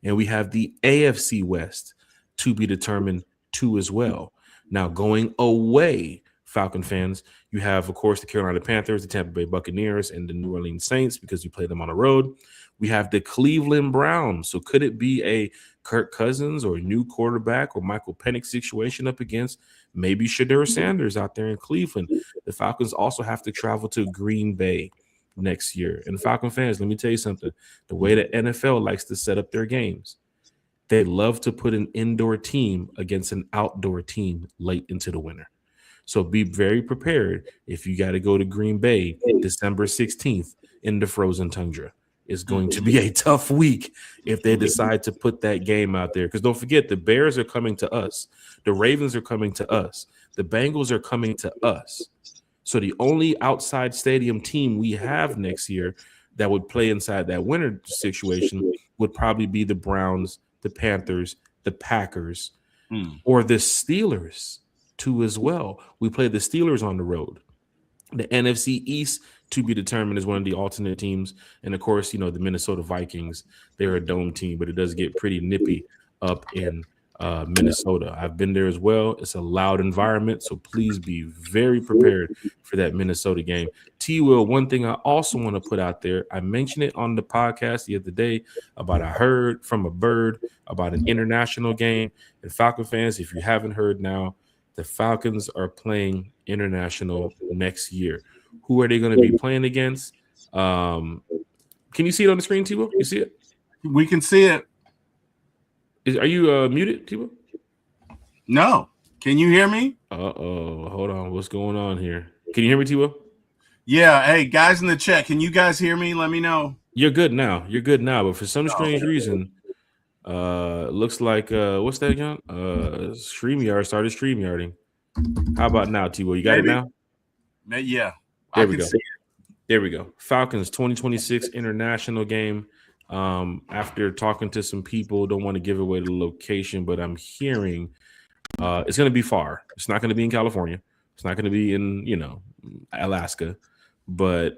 and we have the AFC West to be determined too as well. Now, going away, Falcon fans, you have, of course, the Carolina Panthers, the Tampa Bay Buccaneers, and the New Orleans Saints because you play them on the road. We have the Cleveland Browns. So could it be a Kirk Cousins or a new quarterback or Michael Penix situation up against maybe Shedeur Sanders out there in Cleveland? The Falcons also have to travel to Green Bay next year. And Falcon fans, let me tell you something. The way the NFL likes to set up their games, they love to put an indoor team against an outdoor team late into the winter. So be very prepared if you got to go to Green Bay December 16th in the frozen tundra. It's going to be a tough week if they decide to put that game out there. Because don't forget, the Bears are coming to us. The Ravens are coming to us. The Bengals are coming to us. So the only outside stadium team we have next year that would play inside that winter situation would probably be the Browns, the Panthers, the Packers, or the Steelers too as well. We play the Steelers on the road. The NFC East to be determined is one of the alternate teams. And, of course, the Minnesota Vikings, they're a dome team, but it does get pretty nippy up in Minnesota. I've been there as well. It's a loud environment, so please be very prepared for that Minnesota game. T-Will, one thing I also want to put out there, I mentioned it on the podcast the other day about I heard from a bird about an international game. And Falcon fans, if you haven't heard now, the Falcons are playing international next year. Who are they going to be playing against? Can you see it on the screen, T-Will? You see it? We can see it. Are you muted, T-Will? No. Can you hear me? Uh-oh. Hold on. What's going on here? Can you hear me, T-Will? Yeah. Hey, guys in the chat, can you guys hear me? Let me know. You're good now. But for some strange reason, looks like what's that, John? StreamYard started StreamYarding. How about now, T-Will? You got it now? Yeah. There we go. There we go. Falcons 2026 international game. After talking to some people, don't want to give away the location, but I'm hearing it's going to be far. It's not going to be in California. It's not going to be in, Alaska, but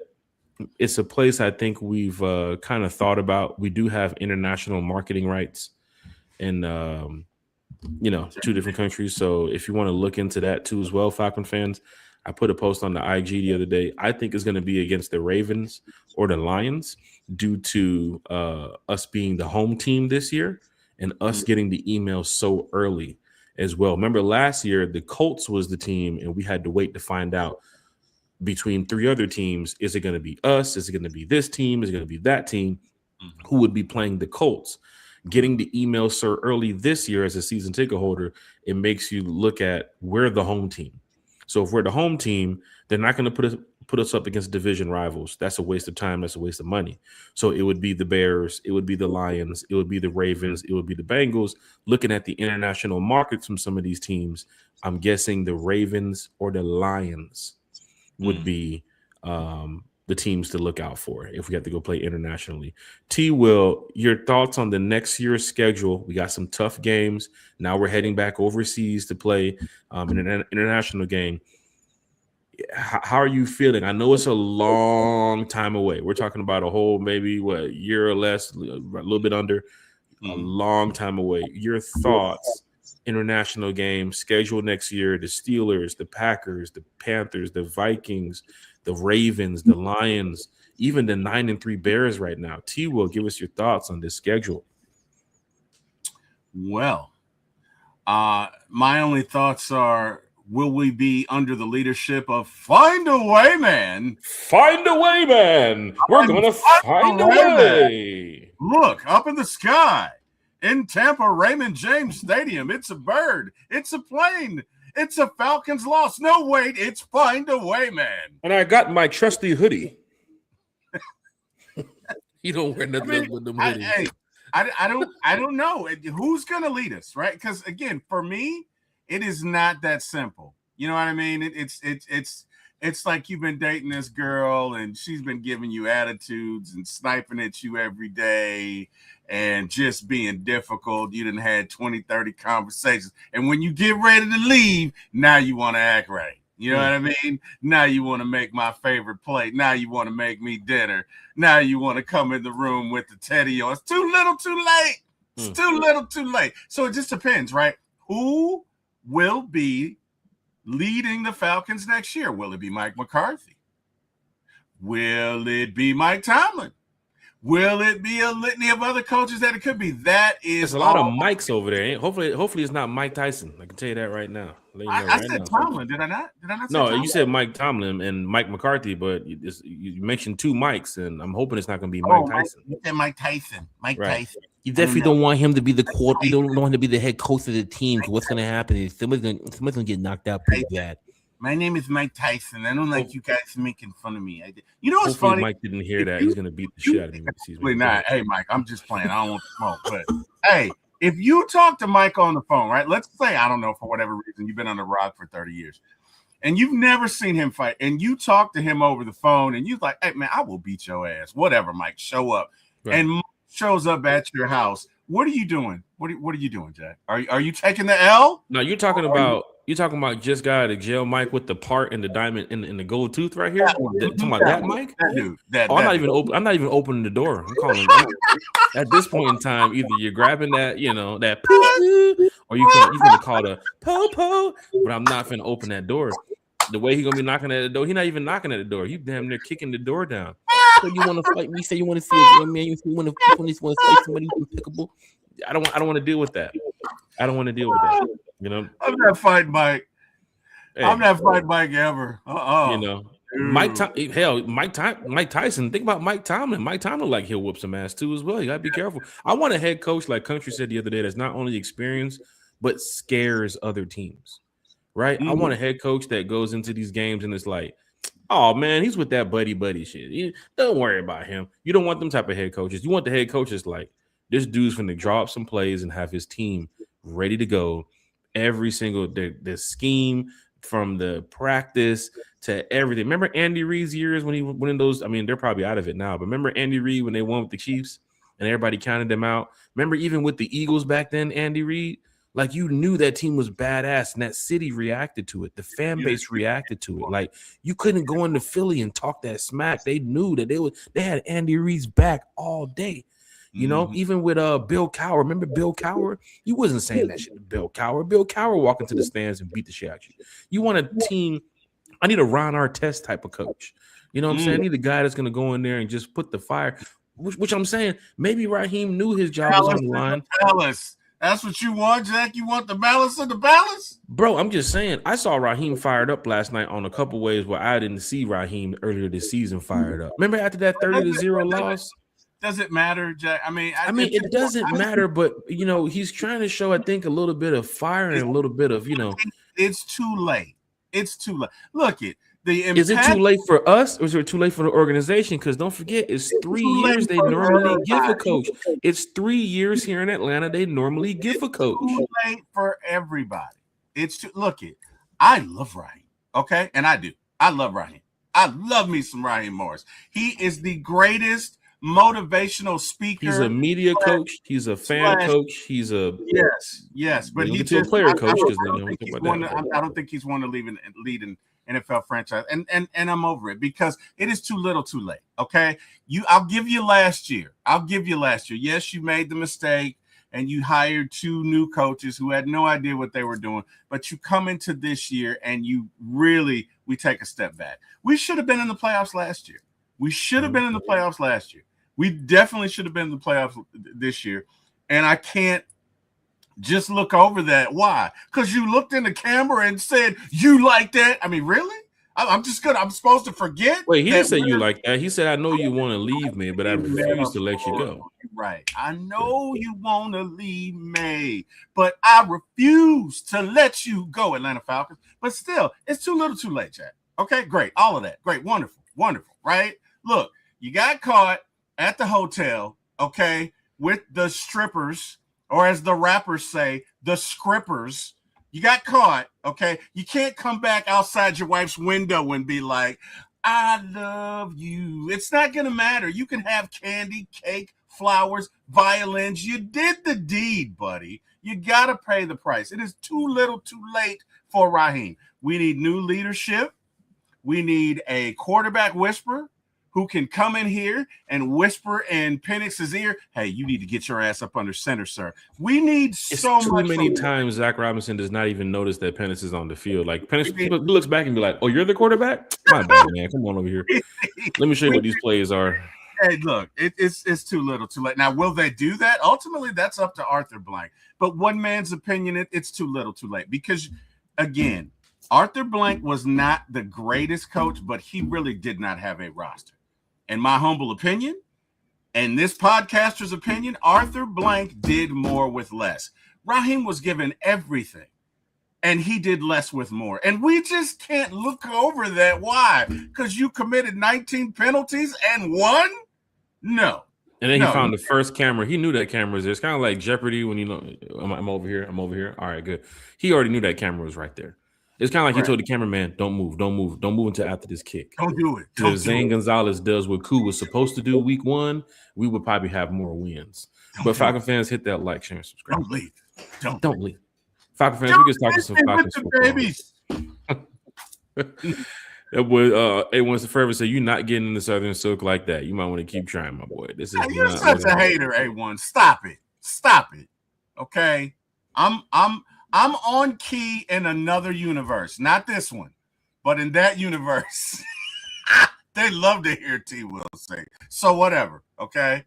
it's a place I think we've kind of thought about. We do have international marketing rights in, 2 different countries. So if you want to look into that too as well, Falcon fans, I put a post on the IG the other day. I think it's going to be against the Ravens or the Lions due to us being the home team this year and us getting the email so early as well. Remember last year, the Colts was the team and we had to wait to find out between 3 other teams. Is it going to be us? Is it going to be this team? Is it going to be that team? Who would be playing the Colts? Getting the email so early this year as a season ticket holder, it makes you look at we're the home team. So if we're the home team, they're not going to put us up against division rivals. That's a waste of time. That's a waste of money. So it would be the Bears. It would be the Lions. It would be the Ravens. It would be the Bengals. Looking at the international markets from some of these teams, I'm guessing the Ravens or the Lions would be the teams to look out for if we have to go play internationally. T-Will, your thoughts on the next year's schedule? We got some tough games. Now we're heading back overseas to play in an international game. How are you feeling? I know it's a long time away. We're talking about a whole maybe year or less, a little bit under, a long time away. Your thoughts? International game schedule next year, the Steelers, the Packers, the Panthers, the Vikings, the Ravens, the Lions, even the 9-3 Bears right now. T-Will, give us your thoughts on this schedule. Well, my only thoughts are, will we be under the leadership of Find a Way Man? Find a way, man. We're going to find a way. Look, up in the sky. In Tampa, Raymond James Stadium, it's a bird, it's a plane, it's a Falcons loss. No, wait, it's Find a Way Man. And I got my trusty hoodie. You don't wear nothing else but them hoodies. I don't know who's gonna lead us, right? Because again, for me, it is not that simple. You know what I mean? It's like you've been dating this girl and she's been giving you attitudes and sniping at you every day and just being difficult. You done had 20, 30 conversations. And when you get ready to leave, now you want to act right. You know what I mean? Now you want to make my favorite plate. Now you want to make me dinner. Now you want to come in the room with the teddy on. It's too little, too late. It's too little, too late. So it just depends, right? Who will be leading the Falcons next year? Will it be Mike McCarthy? Will it be Mike Tomlin? Will it be a litany of other coaches that it could be? That is There's a lot of Mikes over there. Hopefully it's not Mike Tyson. I can tell you that right now. I said Tomlin. Did I not? Did I not say No, Tomlin? You said Mike Tomlin and Mike McCarthy, but you mentioned 2 Mikes, and I'm hoping it's not going to be Mike Tyson. You said Mike Tyson. Mike Tyson. You definitely don't want him to be the court. You don't want him to be the head coach of the team. Because what's going to happen is somebody's going to get knocked out pretty bad. My name is Mike Tyson. I don't like you guys making fun of me. You know what's Hopefully funny? Mike didn't hear that. He's going to beat the shit out of me. Probably not. Hey, Mike, I'm just playing. I don't want to smoke. But hey, if you talk to Mike on the phone, right? Let's say, I don't know, for whatever reason, you've been on the rock for 30 years and you've never seen him fight, and you talk to him over the phone and you're like, hey, man, I will beat your ass. Whatever, Mike, show up. Right. And Mike shows up at your house. What are you doing? What are you doing, Jack? Are you taking the L? No, you're talking about just got out of jail, Mike, with the part and the diamond in the gold tooth right here. Talking about that, Mike? That dude. I'm not even opening the door. I'm calling at this point in time. Either you're grabbing that, that poo, or you're gonna call the po. But I'm not gonna open that door. The way he's gonna be knocking at the door, he's not even knocking at the door. You damn near kicking the door down. So you want to fight me? Say you want to see a young man? You want to fight somebody who's impeccable? I don't want to deal with that. I don't want to deal with that. I'm not fighting Mike. Hey, I'm not fighting Mike ever. Mike Tyson. Think about Mike Tomlin. Mike Tomlin, like, he'll whoop some ass too as well. You gotta be careful. I want a head coach, like Country said the other day, that's not only experienced but scares other teams. Right? I want a head coach that goes into these games and it's like, oh man, he's with that buddy shit. Don't worry about him. You don't want them type of head coaches. You want the head coaches like, this dude's going to draw up some plays and have his team ready to go every single the scheme from the practice to everything. Remember Andy Reid's years when he went in those? I mean, they're probably out of it now, but remember Andy Reid when they won with the Chiefs and everybody counted them out? Remember even with the Eagles back then, Andy Reid? Like, you knew that team was badass and that city reacted to it. The fan base reacted to it. Like, you couldn't go into Philly and talk that smack. They knew that they had Andy Reid's back all day. You know, even with Bill Cowher. Remember Bill Cowher? You wasn't saying that shit to Bill Cowher. Bill Cowher walked into the stands and beat the shit out of you. You want a team, I need a Ron Artest type of coach. You know what I'm saying? I need a guy that's going to go in there and just put the fire, which I'm saying, maybe Raheem knew his job was on the line. That's what you want, Jack? You want the balance of the balance? Bro, I'm just saying, I saw Raheem fired up last night on a couple ways where I didn't see Raheem earlier this season fired up. Remember after that 30-0 loss? Does it matter, Jack? I mean, it doesn't matter, but, you know, he's trying to show, I think, a little bit of fire and a little bit of, you know. It's too late. It's too late. Look, is it too late for us or is it too late for the organization? Because don't forget, it's 3 years they normally give a coach. It's 3 years here in Atlanta they normally give a coach. It's too late for everybody. I love Raheem, okay? And I do. I love Raheem. I love me some Raheem Morris. He is the greatest motivational speaker. He's a media coach. He's a fan coach. He's a yes, but he's a player coach. I don't think he's one to lead an NFL franchise, and I'm over it because it is too little, too late. Okay, I'll give you last year. Yes, you made the mistake and you hired 2 new coaches who had no idea what they were doing, but you come into this year and we take a step back. We should have been in the playoffs last year. We definitely should have been in the playoffs this year. And I can't just look over that. Why? Because you looked in the camera and said, you like that? I mean, really? I'm supposed to forget? Wait, he didn't say you like that. He said, I know you want to leave me, but I refuse to let you go. Right. I know you want to leave me, but I refuse to let you go, Atlanta Falcons. But still, it's too little, too late, Jack. Okay, great. All of that. Great. Wonderful. Right? Look, you got caught at the hotel, okay, with the strippers, or as the rappers say, the scrippers. You got caught, okay? You can't come back outside your wife's window and be like, I love you. It's not going to matter. You can have candy, cake, flowers, violins. You did the deed, buddy. You got to pay the price. It is too little, too late for Raheem. We need new leadership. We need a quarterback whisperer who can come in here and whisper in Penix's ear, hey, you need to get your ass up under center, sir. We need so too much. Many times Zach Robinson does not even notice that Penix is on the field. Like, Penix looks back and be like, oh, you're the quarterback? My bad, man. Come on over here. Let me show you what these plays are. Hey, look, it's too little, too late. Now, will they do that? Ultimately, that's up to Arthur Blank. But one man's opinion, it's too little, too late. Because, again, Arthur Blank was not the greatest coach, but he really did not have a roster. In my humble opinion, and this podcaster's opinion, Arthur Blank did more with less. Raheem was given everything, and he did less with more. And we just can't look over that. Why? Because you committed 19 penalties and won? No. And then he found the first camera. He knew that camera was there. It's kind of like Jeopardy when, you know, I'm over here. I'm over here. All right, good. He already knew that camera was right there. It's kind of like he told the cameraman, don't move until after this kick. Don't do it. If Zane Gonzalez does what Koo was supposed to do week 1, we would probably have more wins. But Falcon fans, hit that like, share, and subscribe. Don't leave. Don't leave. Falcon fans, we can talk to some Falcons babies. That would A1's the forever say you're not getting in the Southern Silk like that. You might want to keep trying, my boy. This is you're such a hater, A1. Stop it. Okay. I'm on key in another universe, not this one, but in that universe, they love to hear T. Will say. So whatever, okay?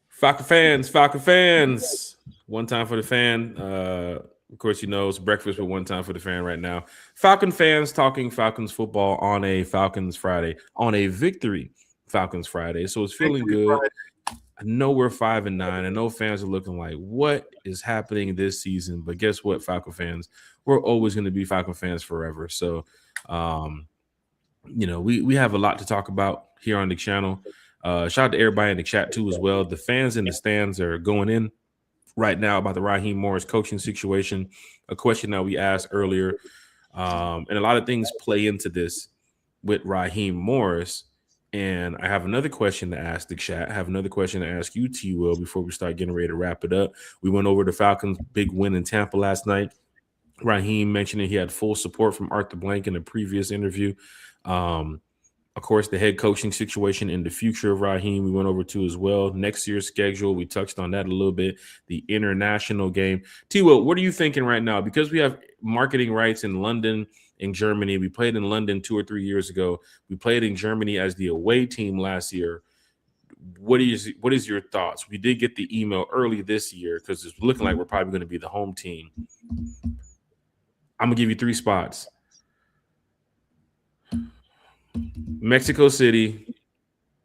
Falcon fans. One time for the fan. Of course, it's breakfast with One Time for the Fan right now. Falcon fans talking Falcons football on a Falcons Friday, on a victory Falcons Friday. So it's feeling good. I know we're 5-9. I know fans are looking like, what is happening this season? But guess what, Falcon fans? We're always going to be Falcon fans forever. So, we have a lot to talk about here on the channel. Shout out to everybody in the chat too as well. The fans in the stands are going in right now about the Raheem Morris coaching situation, a question that we asked earlier. And a lot of things play into this with Raheem Morris. And I have another question to ask the chat. I have another question to ask you, T. Will, before we start getting ready to wrap it up. We went over the Falcons' big win in Tampa last night. Raheem mentioned that he had full support from Arthur Blank in a previous interview. Of course, the head coaching situation in the future of Raheem, we went over to as well. Next year's schedule, we touched on that a little bit. The international game. T-Will, what are you thinking right now? Because we have marketing rights in London, in Germany. We played in London 2 or 3 years ago. We played in Germany as the away team last year. What is your thoughts? We did get the email early this year because it's looking like we're probably going to be the home team. I'm going to give you 3 spots. Mexico City,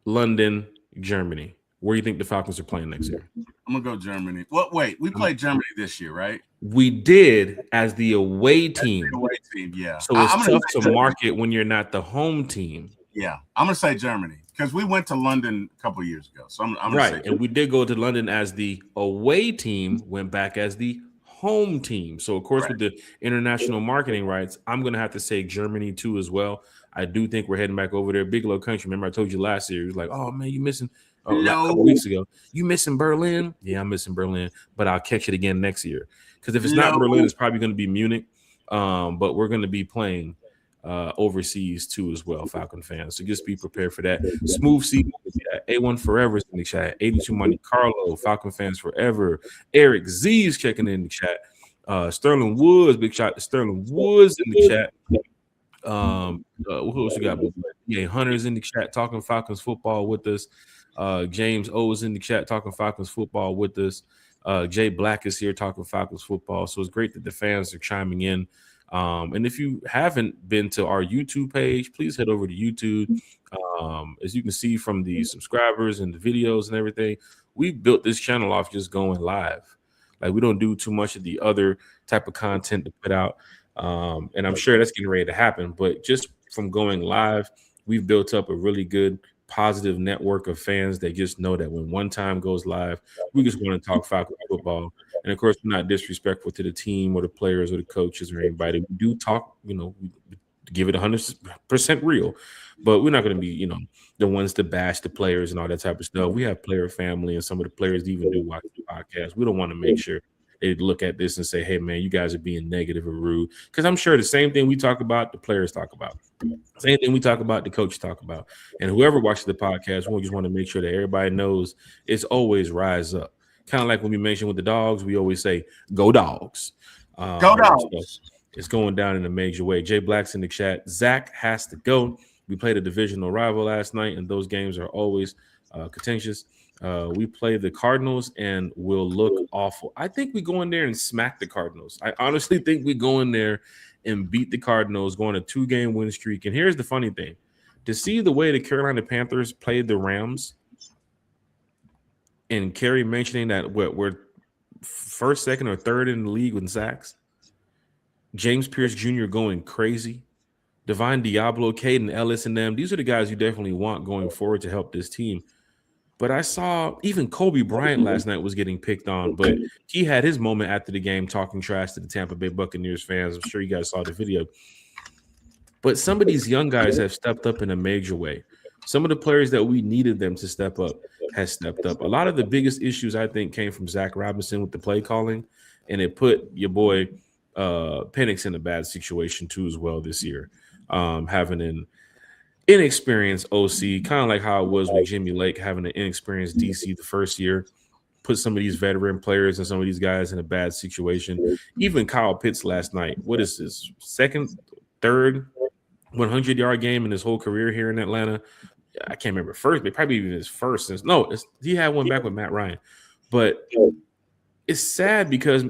London, Germany. Where do you think the Falcons are playing next year? I'm going to go Germany. Wait, we played Germany this year, right? We did as the away team. Yeah. So it's tough to market when you're not the home team. Yeah. I'm going to say Germany because we went to London a couple of years ago. So I'm going to say Germany. And we did go to London as the away team, went back as the home team. So, of course, with the international marketing rights, I'm going to have to say Germany too as well. I do think we're heading back over there. Big Low Country. Remember I told you last year, he was like, oh, man, you missing a couple weeks ago. You missing Berlin? Yeah, I'm missing Berlin, but I'll catch it again next year. Because if it's not Berlin, it's probably going to be Munich. But we're going to be playing overseas too as well, Falcon fans. So just be prepared for that. Smooth C, A1 Forever is in the chat. 82 Money Carlo, Falcon fans forever. Eric Z is checking in the chat. Sterling Woods, big shot to Sterling Woods in the chat. Who else we got? Yeah, Hunter's in the chat talking Falcons football with us. James O is in the chat talking Falcons football with us. Jay Black is here talking Falcons football. So it's great that the fans are chiming in. And if you haven't been to our YouTube page, please head over to YouTube. As you can see from the subscribers and the videos and everything, we built this channel off just going live. Like we don't do too much of the other type of content to put out. And I'm sure that's getting ready to happen. But just from going live, we've built up a really good, positive network of fans that just know that when One Time goes live, we just want to talk Falcons football. And of course, we're not disrespectful to the team or the players or the coaches or anybody. We do talk, we give it 100% real. But we're not going to be, the ones to bash the players and all that type of stuff. We have player family, and some of the players even do watch the podcast. We don't want to make sure they look at this and say, hey, man, you guys are being negative or rude. Because I'm sure the same thing we talk about, the players talk about. Same thing we talk about, the coach talk about. And whoever watches the podcast, we just want to make sure that everybody knows it's always rise up. Kind of like when we mention with the dogs, we always say, go dogs. Go dogs. So it's going down in a major way. Jay Black's in the chat. Zach has to go. We played a divisional rival last night, and those games are always contentious. We play the Cardinals and we'll look awful. I think we go in there and smack the Cardinals. I honestly think we go in there and beat the Cardinals, go on a 2-game win streak. And here's the funny thing. To see the way the Carolina Panthers played the Rams, and Kerry mentioning that we're first, second, or third in the league with sacks. James Pierce Jr. going crazy. Divine Diablo, Caden Ellis, and them. These are the guys you definitely want going forward to help this team. But I saw even Kobe Bryant last night was getting picked on, but he had his moment after the game talking trash to the Tampa Bay Buccaneers fans. I'm sure you guys saw the video. But some of these young guys have stepped up in a major way. Some of the players that we needed them to step up has stepped up. A lot of the biggest issues, I think, came from Zach Robinson with the play calling, and it put your boy Penix in a bad situation too as well this year. Having an inexperienced OC, kind of like how it was with Jimmy Lake, having an inexperienced DC the first year, put some of these veteran players and some of these guys in a bad situation. Even Kyle Pitts last night, what is this, second, third 100-yard game in his whole career here in Atlanta? I can't remember first, but probably even his first. He had one back with Matt Ryan. But it's sad because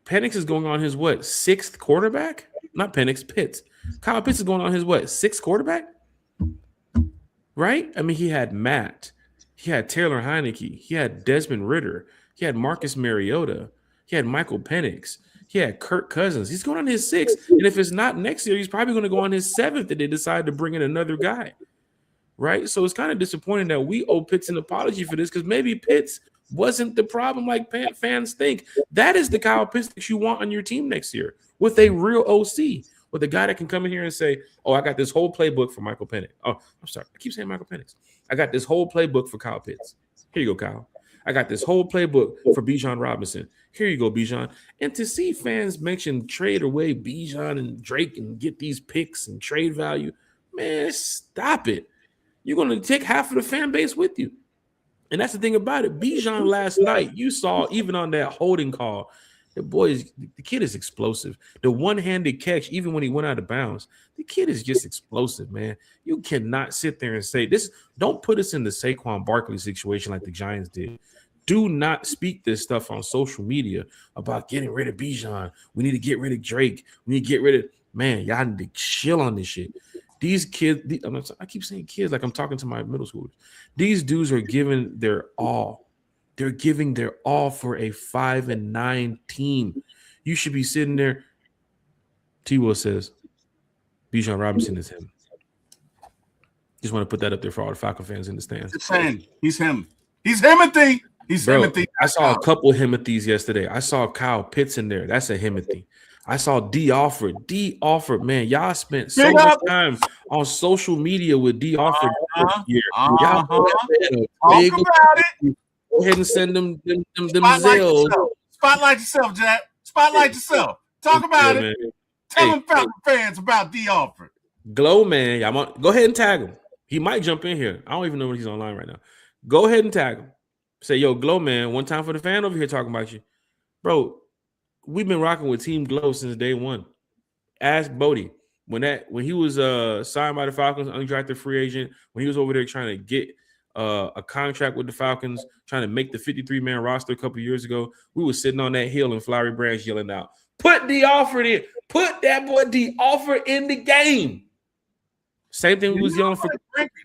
Penix is going on his what? 6th quarterback? Not Penix, Pitts. Kyle Pitts is going on his what? 6th quarterback? Right? I mean, he had Matt. He had Taylor Heineke. He had Desmond Ridder. He had Marcus Mariota. He had Michael Penix. He had Kirk Cousins. He's going on his 6th. And if it's not next year, he's probably going to go on his 7th if they decide to bring in another guy. Right? So it's kind of disappointing that we owe Pitts an apology for this because maybe Pitts wasn't the problem like fans think. That is the Kyle Pitts that you want on your team next year with a real OC, with a guy that can come in here and say, oh, I got this whole playbook for Michael Penix. Oh, I'm sorry. I keep saying Michael Penix. I got this whole playbook for Kyle Pitts. Here you go, Kyle. I got this whole playbook for Bijan Robinson. Here you go, Bijan. And to see fans mention trade away Bijan and Drake and get these picks and trade value, man, stop it. You're going to take half of the fan base with you. And that's the thing about it. Bijan last night, you saw even on that holding call, the kid is explosive. The one-handed catch, even when he went out of bounds, the kid is just explosive, man. You cannot sit there and say this. Don't put us in the Saquon Barkley situation like the Giants did. Do not speak this stuff on social media about getting rid of Bijan. We need to get rid of Drake. We need to get rid of, man, y'all need to chill on this shit. These kids, I keep saying kids like I'm talking to my middle schoolers. These dudes are giving their all. They're giving their all for a 5-9 team. You should be sitting there. T-Will says, Bijan Robinson is him. Just want to put that up there for all the Falcon fans in the stands. Just saying, he's him. He's Himothy. He's Himothy. I saw a couple Himothys yesterday. I saw Kyle Pitts in there. That's a Himothy. I saw D. Alford. D. Alford, man, y'all spent so much time on social media with D. Alford this year. Y'all Talk about it. Go ahead and send them Spotlight Zills. yourself. Spotlight yourself, Jack. Spotlight yourself. Talk about it. Man. Tell them Falcon fans about D. Alford. Glow, man. Go ahead and tag him. He might jump in here. I don't even know when he's online right now. Go ahead and tag him. Say, yo, Glow, man, one time for the fan over here talking about you. Bro, we've been rocking with Team Glow since day one. Ask Bodie. When he was signed by the Falcons, undrafted free agent, when he was over there trying to get a contract with the Falcons, trying to make the 53-man roster a couple years ago, we were sitting on that hill in Flowery Branch yelling out, put D. Alford in. Put that boy D. Alford in the game. Same thing we was yelling for.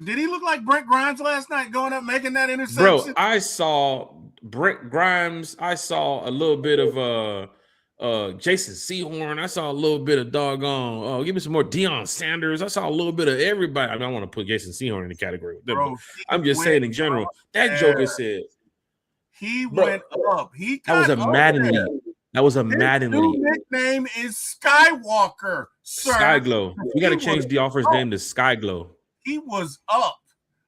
Did he look like Brent Grimes last night going up, making that interception? Bro, I saw Brent Grimes. I saw a little bit of Jason Sehorn. I saw a little bit of doggone. Give me some more Deion Sanders. I saw a little bit of everybody. I don't want to put Jason Sehorn in the category with them. Bro, I'm just saying in general. That Joker said he went up. That was a Madden league. That was a Madden league. His nickname is Skywalker, sir. Skyglow. We got to change the offer's name to Skyglow. He was up.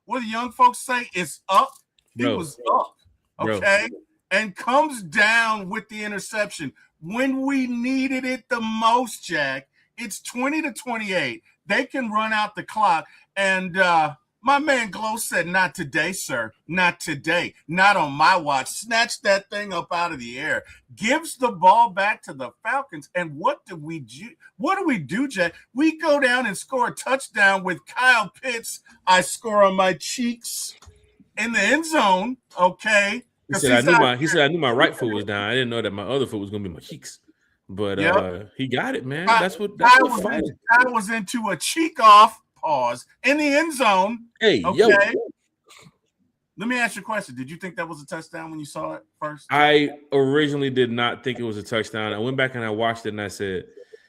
What do young folks say? It's up. He was up. Okay. Bro. And comes down with the interception. When we needed it the most, Jack, it's 20-28. They can run out the clock. And my man Glow said, not today, sir. Not today. Not on my watch. Snatched that thing up out of the air. Gives the ball back to the Falcons. And what do we do? What do we do, Jack? We go down and score a touchdown with Kyle Pitts. I score on my cheeks in the end zone. Okay. He said, I knew my right foot was down. I didn't know that my other foot was going to be my cheeks. But he got it, man. That's what I was into a cheek off pause in the end zone. Hey, okay. Yo. Let me ask you a question. Did you think that was a touchdown when you saw it first? I originally did not think it was a touchdown. I went back and I watched it and I said,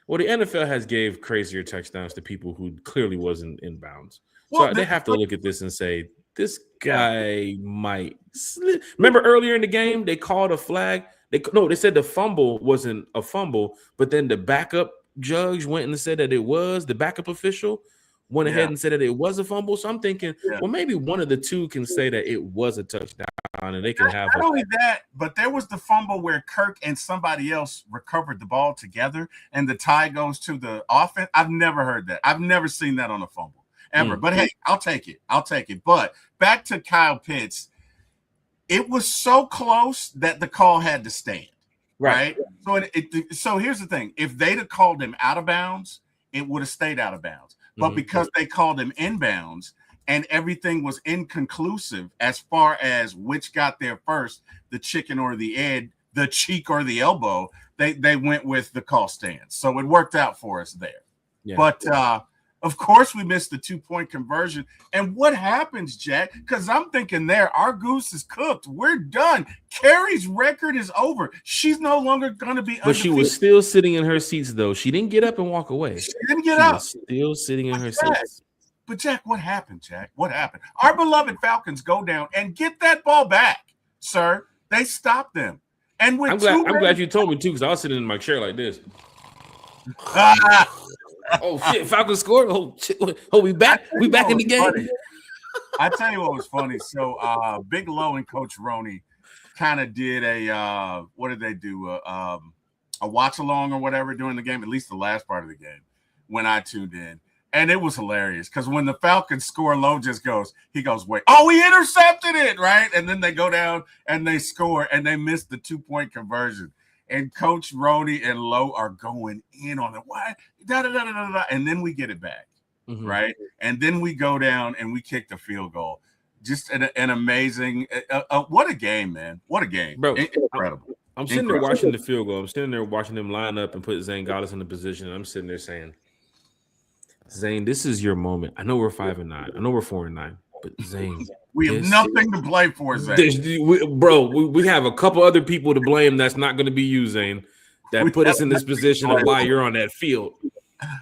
well, the NFL has gave crazier touchdowns to people who clearly wasn't in bounds. So they have to look at this and say, this guy might slip. Remember earlier in the game, they called a flag. They said the fumble wasn't a fumble, but then the backup judge went and said that it was. The backup official went ahead and said that it was a fumble. So I'm thinking, well, maybe one of the two can say that it was a touchdown and they can have not only that, but there was the fumble where Kirk and somebody else recovered the ball together and the tie goes to the offense. I've never heard that. I've never seen that on a fumble. Ever. But hey, I'll take it. But back to Kyle Pitts, it was so close that the call had to stand. Right. So here's the thing. If they'd have called him out of bounds, it would have stayed out of bounds. But because they called him inbounds and everything was inconclusive as far as which got there first, the chicken or the egg, the cheek or the elbow. They went with the call stance. So it worked out for us there. Yeah. But of course we missed the 2-point conversion. And what happens, Jack? Because I'm thinking there, our goose is cooked. We're done. Carrie's record is over. She's no longer going to be But she was still sitting in her seats, though. She didn't get up and walk away. She didn't get up. Was still sitting in her seats. But Jack, what happened, Jack? What happened? Our beloved Falcons go down and get that ball back, sir. They stopped them. And with I'm glad you told me too, because I was sitting in my chair like this. Oh shit! Falcons scored. Oh shit! Oh, we back. We back in the game. Funny. I tell you what was funny. So, Big Low and Coach Roney kind of did a what did they do? A watch along or whatever during the game. At least the last part of the game when I tuned in. And it was hilarious because when the Falcons score, Lowe just goes, wait, oh, we intercepted it, right? And then they go down and they score and they missed the 2-point conversion. And Coach Roney and Lowe are going in on it. Why? And then we get it back, right? And then we go down and we kick the field goal. Just an amazing what a game, man. What a game. Bro, incredible. I'm sitting there watching the field goal. I'm sitting there watching them line up and put Zane Goddess in the position. And I'm sitting there saying, Zane, this is your moment. I know we're 5-9. I know we're 4-9. But Zane, we have nothing to play for, Zane. We have a couple other people to blame. That's not going to be you, Zane. That put us in this position of why you're on that field.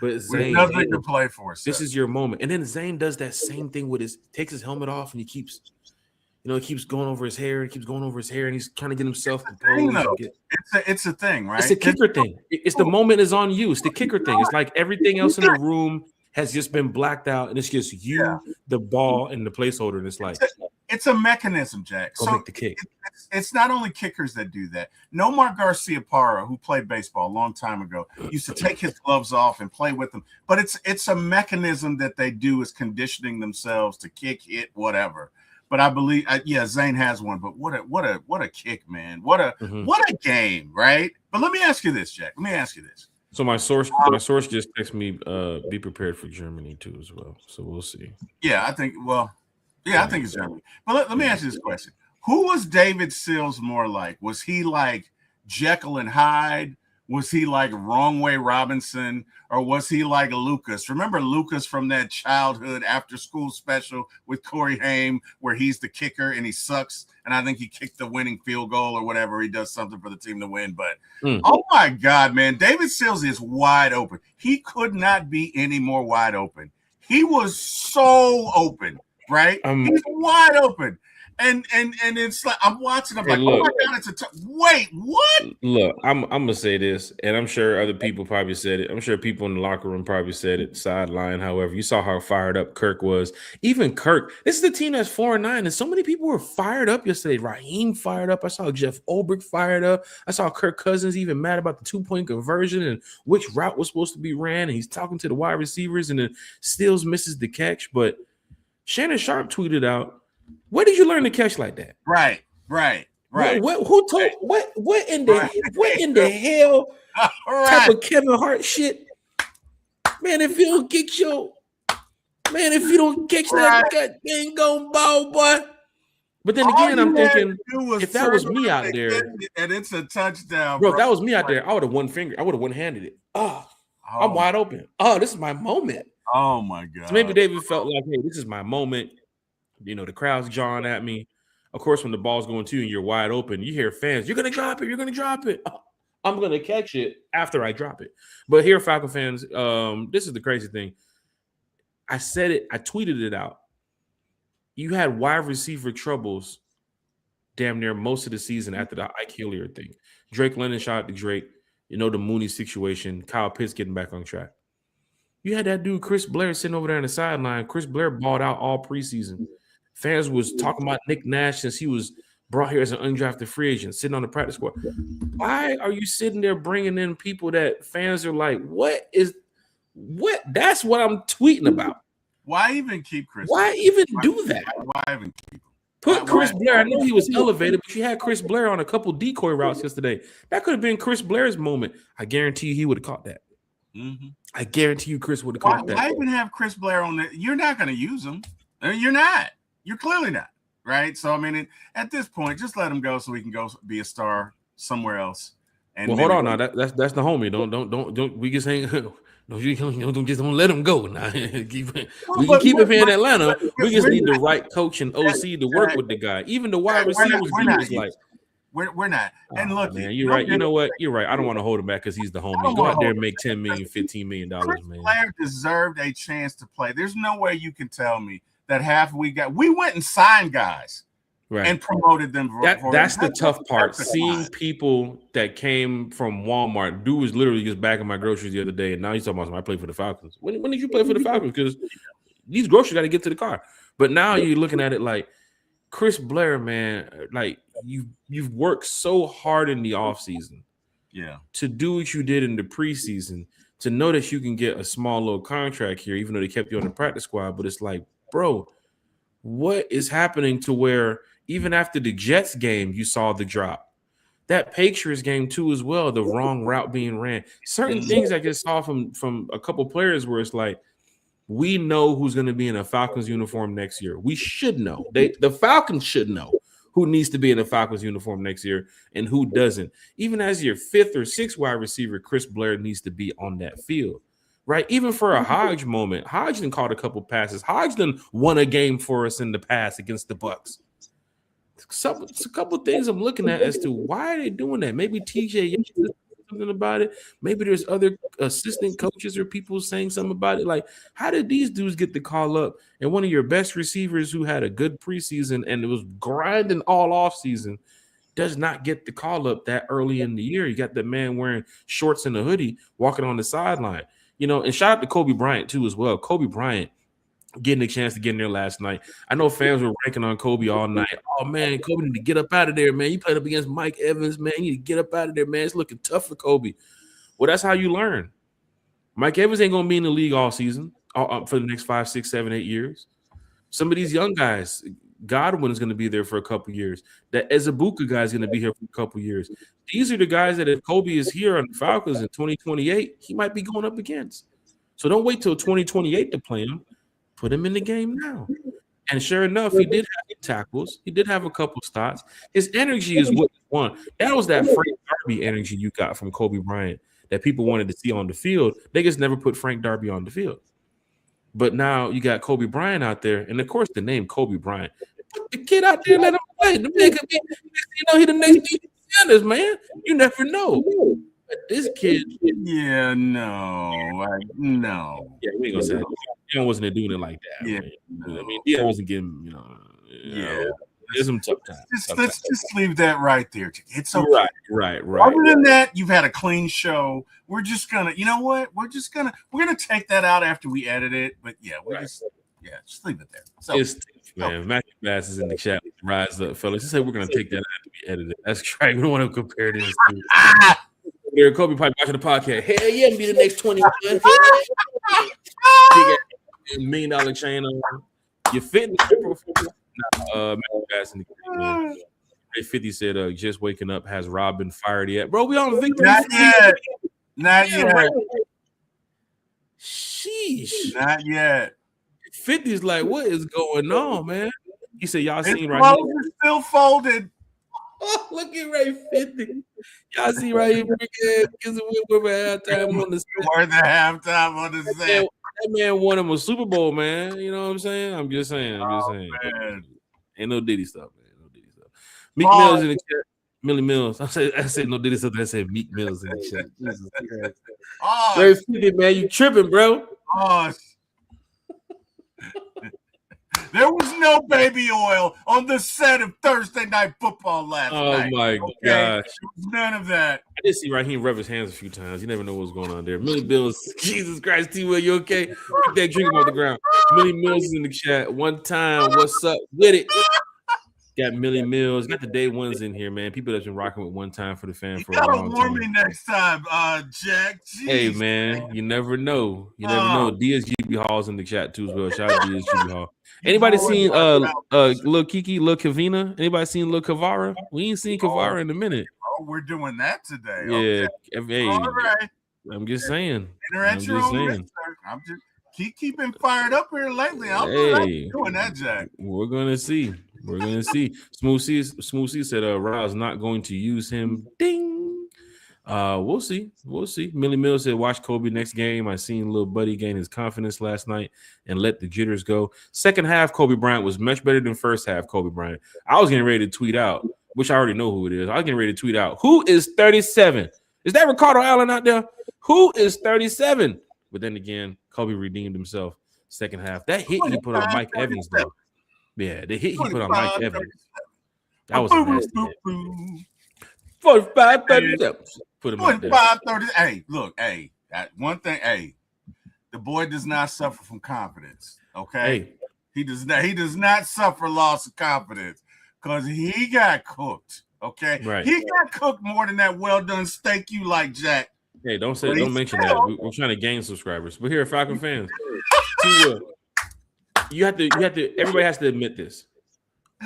But Zane, nothing to play for. This is your moment. And then Zane does that same thing with takes his helmet off and he keeps going over his hair and keeps going over his hair and he's trying to get himself composed. It's a thing, right? It's the kicker thing. It's the moment is on you. It's the kicker thing. It's like everything else in the room has just been blacked out, and it's just you, the ball, and the placeholder. And it's like it's a mechanism, Jack. Go make the kick. It's not only kickers that do that. Nomar Garcia-Parra, who played baseball a long time ago, used to take his gloves off and play with them. But it's a mechanism that they do is conditioning themselves to kick, hit, whatever. But I believe, Zane has one. But what a kick, man! What a game, right? But let me ask you this, Jack. Let me ask you this. So my source just texted me, be prepared for Germany too as well. So we'll see. Yeah, I think it's Germany. But let me ask you this question. Who was David Sills more like? Was he like Jekyll and Hyde? Was he like Wrong Way Robinson? Or was he like Lucas? Remember Lucas from that childhood after school special with Corey Haim where he's the kicker and he sucks? And I think he kicked the winning field goal or whatever. He does something for the team to win. But, oh, my God, man, David Sills is wide open. He could not be any more wide open. He was so open, right? He's wide open. And it's like I'm watching. I'm like, look, oh my God, it's wait, what? Look, I'm gonna say this, and I'm sure other people probably said it. I'm sure people in the locker room probably said it sideline. However, you saw how fired up Kirk was. Even Kirk, this is the team that's 4-9, and so many people were fired up yesterday. Raheem fired up. I saw Jeff Ulbrich fired up. I saw Kirk Cousins even mad about the 2-point conversion and which route was supposed to be ran. And he's talking to the wide receivers, and then Stills misses the catch. But Shannon Sharp tweeted out, where did you learn to catch like that? Right. Who told? What in the hell type of Kevin Hart shit? Man, if you don't catch that goddamn gone ball, boy. But then again, I'm thinking, if that was me out there, and it's a touchdown, bro. If that was me out there, I would have one-handed it. I'm wide open. Oh, this is my moment. Oh my God. So maybe David felt like, hey, this is my moment. You know, the crowd's jawing at me. Of course, when the ball's going to you and you're wide open, you hear fans, you're going to drop it. You're going to drop it. I'm going to catch it after I drop it. But here, Falcon fans, this is the crazy thing. I said it. I tweeted it out. You had wide receiver troubles damn near most of the season after the Ike Hilliard thing. Drake London shot out to Drake. You know, the Mooney situation. Kyle Pitts getting back on track. You had that dude, Chris Blair, sitting over there on the sideline. Chris Blair balled out all preseason. Fans was talking about Nick Nash since he was brought here as an undrafted free agent, sitting on the practice squad. Why are you sitting there bringing in people that fans are like, what? That's what I'm tweeting about. Why even keep Chris? Why even do that? Why even keep him? Put Chris Blair. I know he was elevated, but you had Chris Blair on a couple decoy routes yesterday. That could have been Chris Blair's moment. I guarantee you he would have caught that. Mm-hmm. I guarantee you Chris would have caught that. Why even have Chris Blair on that? You're not going to use him. You're not. You're clearly not, right? So, I mean, at this point, just let him go so he can go be a star somewhere else. And well, hold on now. That's the homie. Don't. We just ain't. Don't let him go. Now we can keep him here in Atlanta. We just need the right coach and OC to work with the guy. Even the wide receivers is like. We're not. And look, man, you're right. You know what? You're right. I don't want to hold him back because he's the homie. Go out there and make $10 million, $15 million, man. Blair deserved a chance to play. There's no way you can tell me that we went and signed guys. Right. And promoted them. That's the tough part. Seeing people that came from Walmart. Dude was literally just bagging my groceries the other day, and now he's talking about I play for the Falcons. When did you play for the Falcons? Because these groceries got to get to the car. But now you're looking at it like Chris Blair, man. Like you've worked so hard in the offseason, to do what you did in the preseason, to know that you can get a small little contract here, even though they kept you on the practice squad. But it's like, bro, what is happening to where? Even after the Jets game, you saw the drop. That Patriots game too, as well. The wrong route being ran. Certain things I just saw from a couple players where it's like, we know who's going to be in a Falcons uniform next year. We should know. The Falcons should know who needs to be in a Falcons uniform next year and who doesn't. Even as your 5th or 6th wide receiver, Chris Blair needs to be on that field. Right, even for a Hodge moment, Hodge done caught a couple passes. Hodge done won a game for us in the past against the Bucs. It's a couple of things I'm looking at as to why are they doing that. Maybe TJ said something about it. Maybe there's other assistant coaches or people saying something about it. Like, how did these dudes get the call up? And one of your best receivers who had a good preseason and it was grinding all offseason does not get the call up that early in the year. You got the man wearing shorts and a hoodie walking on the sideline. And shout out to Kobe Bryant too as well. Kobe Bryant getting a chance to get in there last night. I know fans were ranking on Kobe all night. Oh, man, Kobe need to get up out of there, man. You played up against Mike Evans, man. You need to get up out of there, man. It's looking tough for Kobe. Well, that's how you learn. Mike Evans ain't going to be in the league all season for the next 5, 6, 7, 8 years. Some of these young guys, Godwin is going to be there for a couple years. That Ezebuka guy is going to be here for a couple years. These are the guys that if Kobe is here on the Falcons in 2028, he might be going up against. So don't wait till 2028 to play him. Put him in the game now. And sure enough, he did have tackles. He did have a couple stops. His energy is what he won. That was that Frank Darby energy you got from Kobe Bryant that people wanted to see on the field. They just never put Frank Darby on the field. But now you got Kobe Bryant out there. And, of course, the name Kobe Bryant. Put the kid out there and let him play. The man could be, he the next Deion Sanders, man. You never know. But this kid. No. No. Yeah, we ain't going to say that. Deion wasn't doing it like that. Yeah. I mean, Deion wasn't getting, there's some tough times. Let's just leave that right there. It's okay. Right. Other than that, you've had a clean show. We're just gonna, you know what? We're gonna take that out after we edit it. But just leave it there. So, it's man, Matthew Bass is in the chat. Rise up, fellas. He said we're gonna take that out after we edit it. That's right. We don't want to compare this to. There, Kobe probably watching the podcast. Hell yeah, be the next 21. $1 million chain on. You fit in the Matthew Bass in the man. 50 said, just waking up. Has Rob been fired yet? Bro, we on victory. Not yet. Sheesh. Not yet. 50's like, what is going on, man? He said, y'all seen right here. Still folded. Oh, look at Ray 50. Y'all see right here, halftime on the set. Or the halftime on the set. That man won him a Super Bowl, man. You know what I'm saying? I'm just saying. Man. Ain't no Diddy stuff, man. No Diddy stuff. Meek Mills in the chat. Millie Mills. I said no Diddy stuff. I said Meek Mills in the chat. Jesus Christ. Ray 50, man, you tripping, bro. There was no baby oil on the set of Thursday Night Football last night. Oh, my gosh. None of that. I did see Raheem rub his hands a few times. You never know what's going on there. Millie Mills. Jesus Christ, T-Will, you okay? Pick that drink on the ground. Millie Mills is in the chat. One time, what's up with it? Got Millie Mills. Got the day ones in here, man. People that's been rocking with One Time for the Fan for a long time. You gotta warn me next time, Jack. Jeez, hey, man, you never know. You never know. DSGB Hall's in the chat, too, as well. Shout out to DSGB Hall. Anybody seen Lil Kiki, Lil Kavina? Anybody seen Lil Kavara? We ain't seen Kavara in a minute. Oh, we're doing that today. Yeah. Okay. Hey, all right. I'm just saying. I'm just keep keeping fired up here lately. I'm doing that, Jack. We're gonna see. We're gonna see. Smooth C said Ra's not going to use him. Ding. We'll see. Millie Mills said, watch Kobe next game. I seen little buddy gain his confidence last night and let the jitters go. Second half, Kobe Bryant was much better than first half Kobe Bryant. I was getting ready to tweet out, which I already know who it is. I was getting ready to tweet out, who is 37? Is that Ricardo Allen out there? Who is 37? But then again, Kobe redeemed himself second half. That hit he put on Mike Evans, though. Yeah, the hit he put on Mike Evans. That was a nasty hit. 45, 37. Put him out there. 30. Hey, look, that one thing, the boy does not suffer from confidence. Okay, he does not suffer loss of confidence because he got cooked. Okay, right. He got cooked more than that well done steak you like, Jack. Hey, don't mention that. We're trying to gain subscribers. We're here, Falcon fans. You have to. Everybody has to admit this.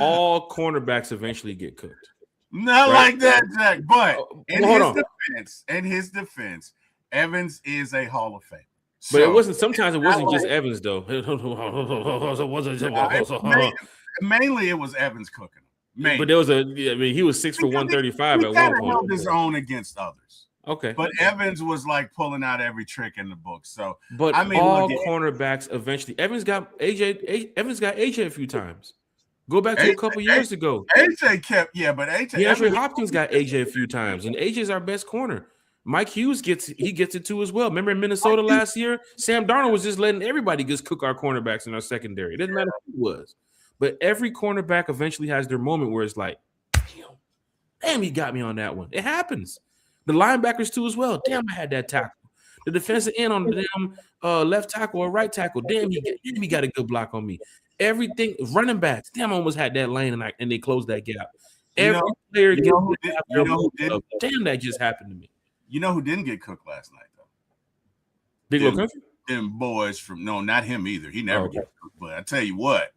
All cornerbacks eventually get cooked. Not right? Like that, Jack. But in his defense, Evans is a Hall of Famer. But it wasn't. Sometimes it wasn't just Evans, though. Mainly, it was Evans cooking. Mainly. But there was he was 6 for 135 at one point. Held his own against others. Okay. But Evans was like pulling out every trick in the book. So, but all cornerbacks eventually. Evans got AJ a few times. Go back to a couple years ago. AJ kept, but AJ. DeAndre Hopkins got AJ a few times, and AJ's our best corner. Mike Hughes gets it too as well. Remember in Minnesota last year, Sam Darnold was just letting everybody just cook our cornerbacks in our secondary. It doesn't matter who it was, but every cornerback eventually has their moment where it's like, damn, he got me on that one. It happens. The linebackers too as well. Damn, I had that tackle. The defensive end on the damn left tackle or right tackle. Damn, he got a good block on me. Everything, running backs. Damn, I almost had that lane and they closed that gap. Every player gets damn, that just happened to me. You know who didn't get cooked last night though? Big Low Country. Them boys from not him either. He never got cooked. But I tell you what,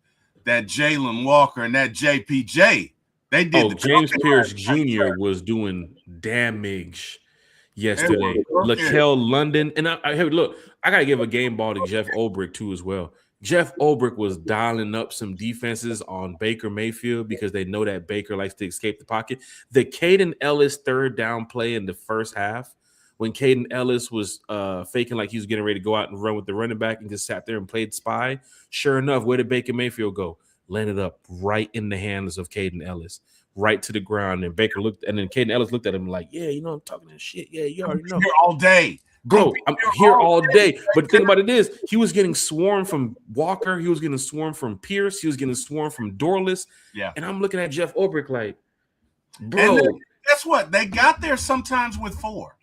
that Jalen Walker and that JPJ. They did. James Pierce Jr. was doing damage yesterday. Lakel London, and I gotta give a game ball to Jeff Ulbrich too as well. Jeff Ulbrich was dialing up some defenses on Baker Mayfield because they know that Baker likes to escape the pocket. The Caden Ellis third down play in the first half, when Caden Ellis was faking like he was getting ready to go out and run with the running back and just sat there and played spy. Sure enough, where did Baker Mayfield go? Landed up right in the hands of Caden Ellis, right to the ground. And Baker looked, and then Caden Ellis looked at him like, "Yeah, I'm talking that shit. Yeah, you already know." Here all day, bro. I'm here all day. But the thing about it is, he was getting swarmed from Walker. He was getting swarmed from Pierce. He was getting swarmed from Dorless. Yeah. And I'm looking at Jeff Ulbrich like, bro. And guess what? They got there sometimes with 4.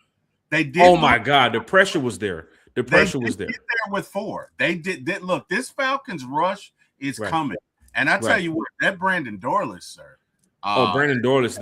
They did. Oh my God, the pressure was there. The pressure was there. Get there with 4. They did. Look, this Falcons rush is coming. And I tell you what, that Brandon Dorless, sir. Brandon Dorless,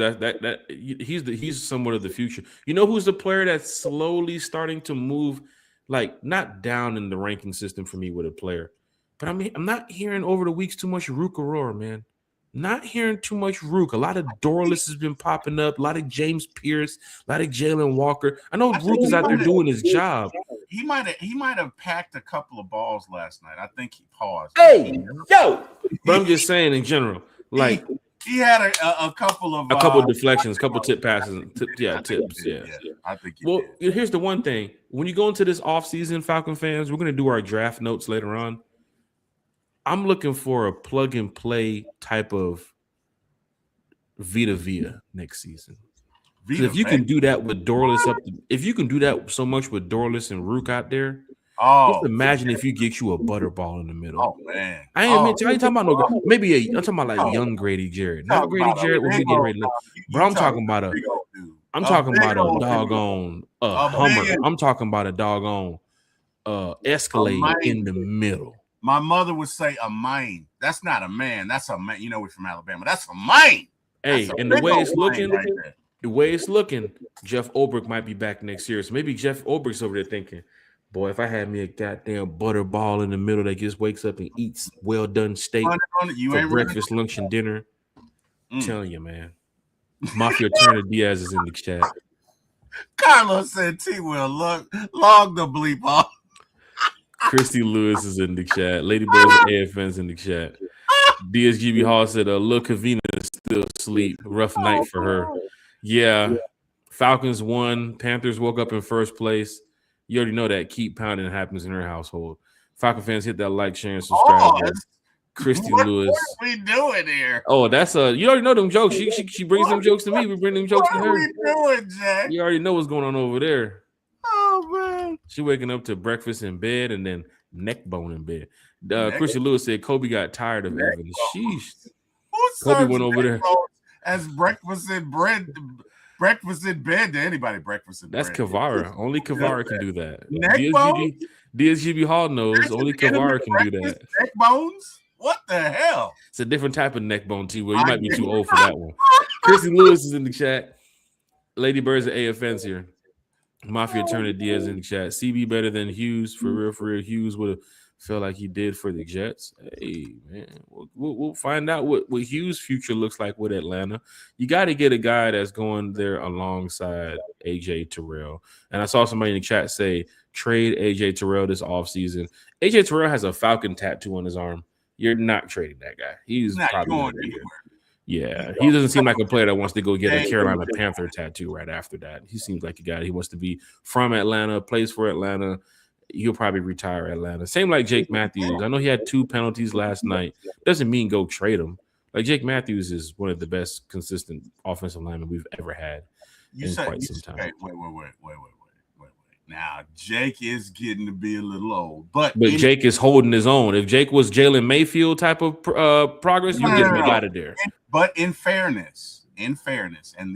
he's somewhat of the future. You know who's the player that's slowly starting to move, like not down in the ranking system for me with a player, but I mean I'm not hearing over the weeks too much Rook Aurora, man. Not hearing too much Rook. A lot of Dorless has been popping up. A lot of James Pierce. A lot of Jalen Walker. I know Rook is out there doing his job. He might have packed a couple of balls last night. I think he paused. Hey, yo! But I'm just saying in general, like he had a couple of deflections, a couple tip passes, tips. Yeah. I think. Here's the one thing: when you go into this offseason, Falcon fans, we're gonna do our draft notes later on. I'm looking for a plug and play type of Vita next season. If you can do that with Dorless if you can do that so much with Dorless and Rook out there, just imagine if you get you a butterball in the middle. Oh man, I ain't talking about no. I'm talking about like young Grady Jarrett, not Grady Jarrett when we get ready. But I'm talking about a doggone Hummer. I'm talking about a doggone Escalade in the middle. My mother would say a mine. That's not a man. That's a man. You know, we're from Alabama. That's a mine. Hey, and the way it's looking, Jeff Ulbrich might be back next year. So maybe Jeff Ulbrich's over there thinking, boy, if I had me a goddamn butterball in the middle that just wakes up and eats well done steak for breakfast, lunch, and dinner. I'm telling you, man. Mafia Turner Diaz is in the chat. Carlos said T will log the bleep off. Christy Lewis is in the chat. Ladybug AFN's in the chat. DSGB Hall said, Lil Kavina is still asleep. Rough night for her. Yeah. Falcons won. Panthers woke up in first place. You already know that keep pounding happens in her household. Falcon fans, hit that like, share, and subscribe. Christy Lewis. What are we doing here? Oh, that's you already know them jokes. She brings them jokes to me. We bring them jokes to her. What are we doing, Jack? You already know what's going on over there. Oh man. She waking up to breakfast in bed and then neck bone in bed. Christy Lewis said Kobe got tired of Evans. Sheesh. Kobe went over there as breakfast in bread. Breakfast in bed to anybody. Breakfast in That's bread. Kavara. Only Kavara can do that. Neck DSGB Hall knows only Kavara can do that. Neck bones? What the hell? It's a different type of neck bone, T. Will. You might be too old for that one. Christy Lewis is in the chat. Lady Bird's at AFN's here. Mafia Turner Diaz in the chat. CB better than Hughes. For real. Hughes would have felt like he did for the Jets. Hey, man. We'll find out what Hughes' future looks like with Atlanta. You got to get a guy that's going there alongside AJ Terrell. And I saw somebody in the chat say, trade AJ Terrell this offseason. AJ Terrell has a Falcon tattoo on his arm. You're not trading that guy. He's not probably going anywhere. Yeah, he doesn't seem like a player that wants to go get a Carolina Panther tattoo right after that. He seems like a guy he wants to be from Atlanta, plays for Atlanta. He'll probably retire Atlanta. Same like Jake Matthews. I know he had 2 penalties last night. Doesn't mean go trade him. Like Jake Matthews is one of the best consistent offensive linemen we've ever had in quite some time. Wait. Now, Jake is getting to be a little old, but Jake is holding his own. If Jake was Jalen Mayfield type of progress, you get him out of there. But in fairness, and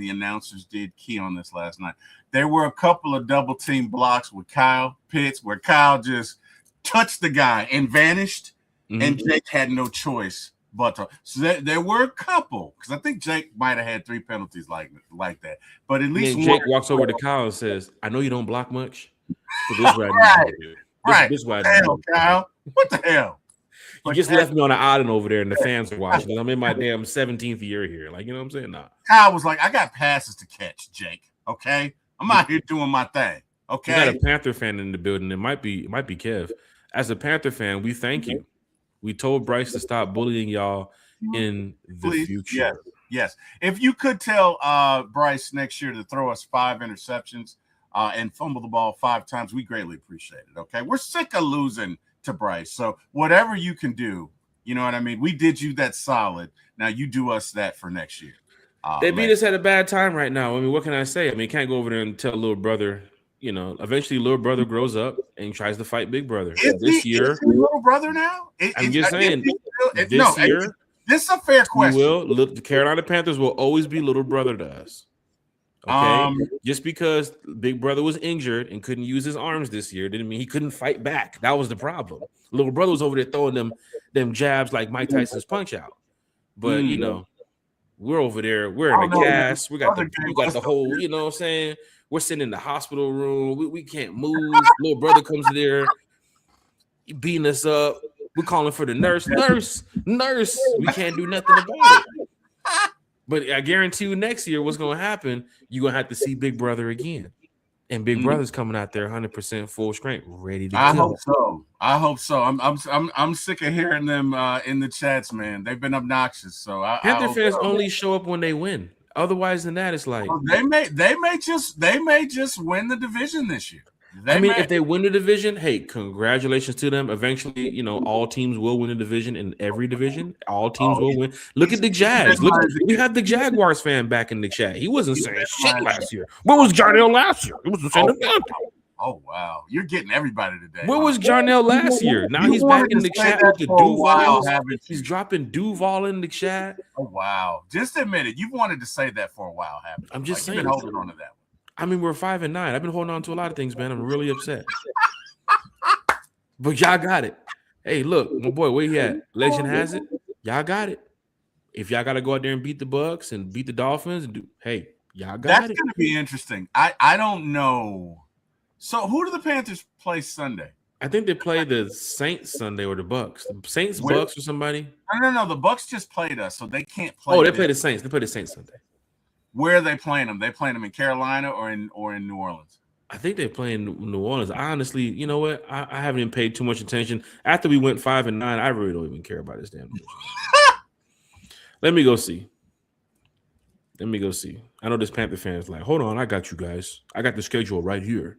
the announcers did key on this last night, there were a couple of double team blocks with Kyle Pitts where Kyle just touched the guy and vanished, and Jake had no choice but to. So there were a couple, because I think Jake might have had 3 penalties like that. But at least Jake walks over to Kyle and says, "I know you don't block much, but this is what I need to do. This is what I do." Kyle, what the hell? You just left me on an island over there, and the fans are watching. I'm in my damn 17th year here. Like, you know what I'm saying? Nah. Kyle was like, "I got passes to catch, Jake. Okay, I'm out here doing my thing. Okay." We got a Panther fan in the building. It might be Kev. As a Panther fan, we thank you. We told Bryce to stop bullying y'all in the future. Yes. If you could tell Bryce next year to throw us 5 interceptions and fumble the ball 5 times, we greatly appreciate it. Okay, we're sick of losing to Bryce. So whatever you can do, you know what I mean? We did you that solid. Now you do us that for next year. They beat us at a bad time right now. I mean, what can I say? I mean, can't go over there and tell little brother, you know, eventually little brother grows up and tries to fight big brother. This year, is he little brother now? I'm just saying, this year, this is a fair question. The Carolina Panthers will always be little brother to us. Okay, just because Big Brother was injured and couldn't use his arms this year didn't mean he couldn't fight back. That was the problem. Little brother was over there throwing them jabs like Mike Tyson's Punch Out. But you know, we're over there. We're in the cast. We got the whole. You know what I'm saying? We're sitting in the hospital room. We can't move. Little brother comes there, beating us up. We're calling for the nurse. We can't do nothing about it. But I guarantee you next year what's going to happen, you're going to have to see Big Brother again. And Big Brother's coming out there 100% full strength, ready to go. I hope so. I'm sick of hearing them in the chats, man. They've been obnoxious. So Panther fans only show up when they win. Otherwise than that, it's like they may just win the division this year. If they win the division, hey, congratulations to them. Eventually, you know, all teams will win the division in every division. All teams will win. Look at the Jags. We have the Jaguars fan back in the chat. He wasn't saying shit last year. Where was Jarnell last year? He wasn't saying the Oh, wow. You're getting everybody today. Where was Jarnell last year? Now he's back in the chat with the Duval. He's dropping Duval in the chat. Oh, wow. Just admit it. You've wanted to say that for a while, haven't you? I'm just saying. You've been holding on to that one. I mean, we're 5-9. I've been holding on to a lot of things, man. I'm really upset. But y'all got it. Hey, look, my boy, where he at? Legend has it. Y'all got it. If y'all got to go out there and beat the Bucks and beat the Dolphins, hey, y'all got it. That's going to be interesting. I don't know. So who do the Panthers play Sunday? I think they play the Saints Sunday or the Bucks. The Saints, Bucks, or somebody. No. The Bucks just played us, so they can't play. Oh, they play the Saints. They play the Saints Sunday. Where are they playing them? They playing them in Carolina or in New Orleans? I think they play in New Orleans. I honestly, you know what? I haven't even paid too much attention. After we went 5-9, I really don't even care about this damn division. Let me go see. I know this Panther fan is like, hold on, I got you guys. I got the schedule right here.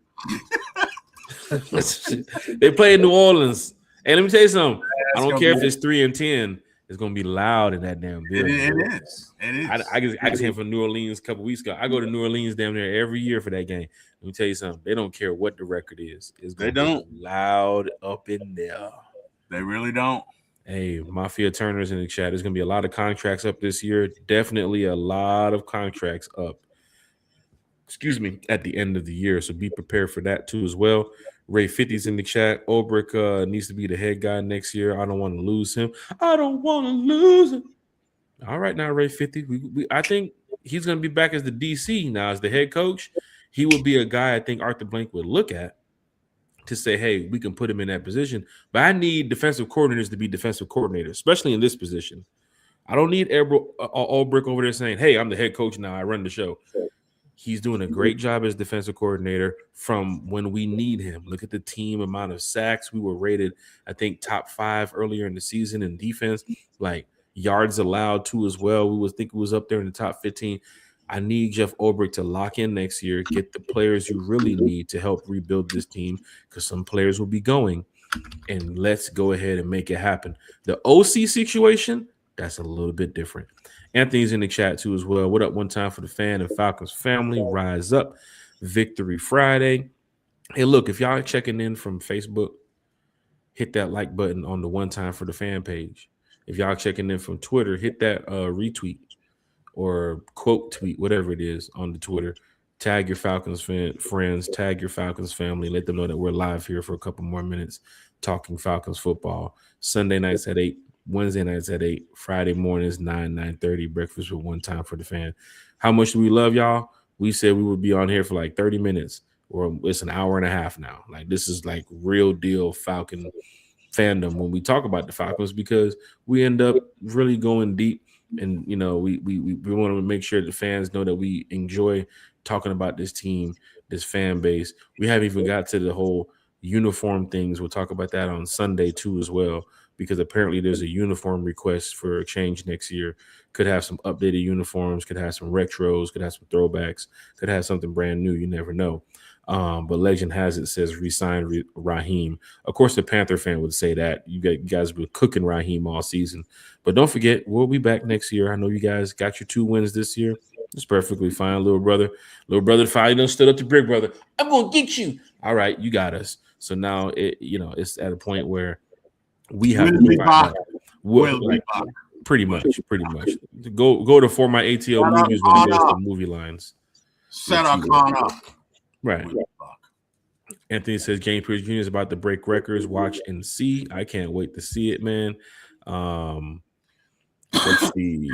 They play in New Orleans. And let me tell you something. I don't care if it's 3-10. It's gonna be loud in that damn building. It is. I just came from New Orleans a couple weeks ago. I go to New Orleans damn near every year for that game. Let me tell you something. They don't care what the record is. They don't. Be loud up in there. They really don't. Hey, Mafia Turner's in the chat. There's gonna be a lot of contracts up this year. Definitely a lot of contracts up. Excuse me, at the end of the year. So be prepared for that too as well. Ray 50's in the chat. Ulbrich needs to be the head guy next year. I don't want to lose him. I don't want to lose him. All right, now Ray 50. I think he's going to be back as the DC now as the head coach. He would be a guy I think Arthur Blank would look at to say, hey, we can put him in that position. But I need defensive coordinators to be defensive coordinators, especially in this position. I don't need Ulbrich over there saying, hey, I'm the head coach now. I run the show. He's doing a great job as defensive coordinator from when we need him. Look at the team amount of sacks. We were rated, I think, top 5 earlier in the season in defense. Like yards allowed too as well. We was up there in the top 15. I need Jeff Ulbrich to lock in next year, get the players you really need to help rebuild this team because some players will be going. And let's go ahead and make it happen. The OC situation, that's a little bit different. Anthony's in the chat too as well. What up one time for the fan and Falcons family? Rise up. Victory Friday. Hey, look, if y'all checking in from Facebook, hit that like button on the one time for the fan page. If y'all checking in from Twitter, hit that retweet or quote tweet, whatever it is on the Twitter. Tag your Falcons friends, tag your Falcons family. Let them know that we're live here for a couple more minutes talking Falcons football. Sunday nights at 8. Wednesday nights at 8, Friday mornings 9:30. Breakfast with one time for the fan. How much do we love y'all? We said we would be on here for like 30 minutes, or it's an hour and a half now. Like this is like real deal Falcon fandom when we talk about the Falcons because we end up really going deep, and you know we want to make sure the fans know that we enjoy talking about this team, this fan base. We haven't even got to the whole uniform things. We'll talk about that on Sunday too as well. Because apparently there's a uniform request for a change next year. Could have some updated uniforms, could have some retros, could have some throwbacks, could have something brand new. You never know. But legend has it says resign Raheem. Of course, the Panther fan would say that. You guys were cooking Raheem all season. But don't forget, we'll be back next year. I know you guys got your 2 wins this year. It's perfectly fine, little brother. Little brother finally done stood up to big brother. I'm going to get you. All right, you got us. So now, it's at a point where we have to be back. Pretty much. Go to For My ATL Movies when you go to movie lines. Set our con up. Right. Anthony says James Pierce Jr. is about to break records. Watch and see. I can't wait to see it, man. Let's see.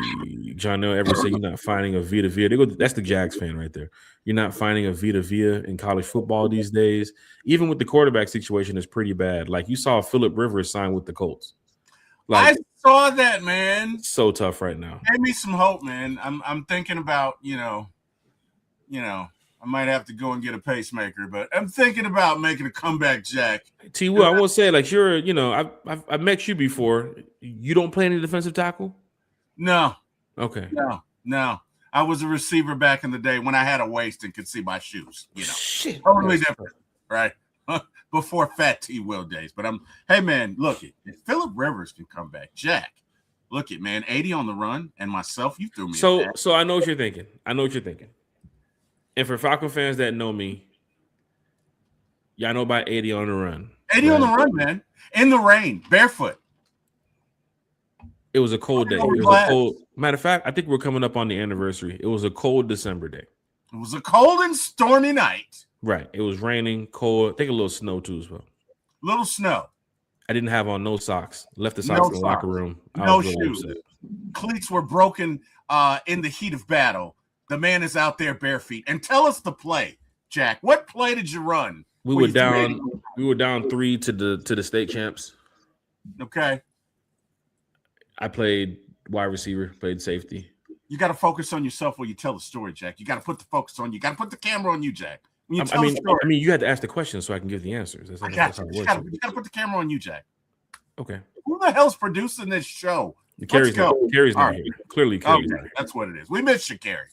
John Noel ever say you're not finding a Vita Vea? That's the Jags fan right there. You're not finding a Vita Vea in college football these days. Even with the quarterback situation, is pretty bad. Like you saw Phillip Rivers sign with the Colts. Like, I saw that, man. So tough right now. Give me some hope, man. I'm thinking about I might have to go and get a pacemaker, but I'm thinking about making a comeback, Jack. T. Will, I will say, like you're, I've met you before. You don't play any defensive tackle? No. Okay. No. I was a receiver back in the day when I had a waist and could see my shoes. Shit. Totally different, right? Before Fat T. Will days. But hey man, look it. If Phillip Rivers can come back, Jack. Look it, man. 80 on the run and myself, you threw me. So I know what you're thinking. And for Falcon fans that know me, y'all know about 80 on the run. 80 on the run, man. In the rain, barefoot. It was a cold day. Matter of fact, I think we're coming up on the anniversary. It was a cold December day. It was a cold and stormy night. Right. It was raining, cold. I think a little snow too as well. Little snow. I didn't have on no socks. Left the socks in the locker room. No shoes. Cleats were broken in the heat of battle. The man is out there bare feet. And tell us the play, Jack. What play did you run? We were down 3 to the state champs. Okay. I played wide receiver, played safety. You got to focus on yourself when you tell the story, Jack. You got to put the focus on you. You got to put the camera on you, Jack. When you tell the story. I mean, you had to ask the question so I can give the answers. That's how it works. You got to put the camera on you, Jack. Okay. Who the hell's producing this show? Carey's not All right. here. Clearly, Carey's not here. That's what it is. We missed you, Carey.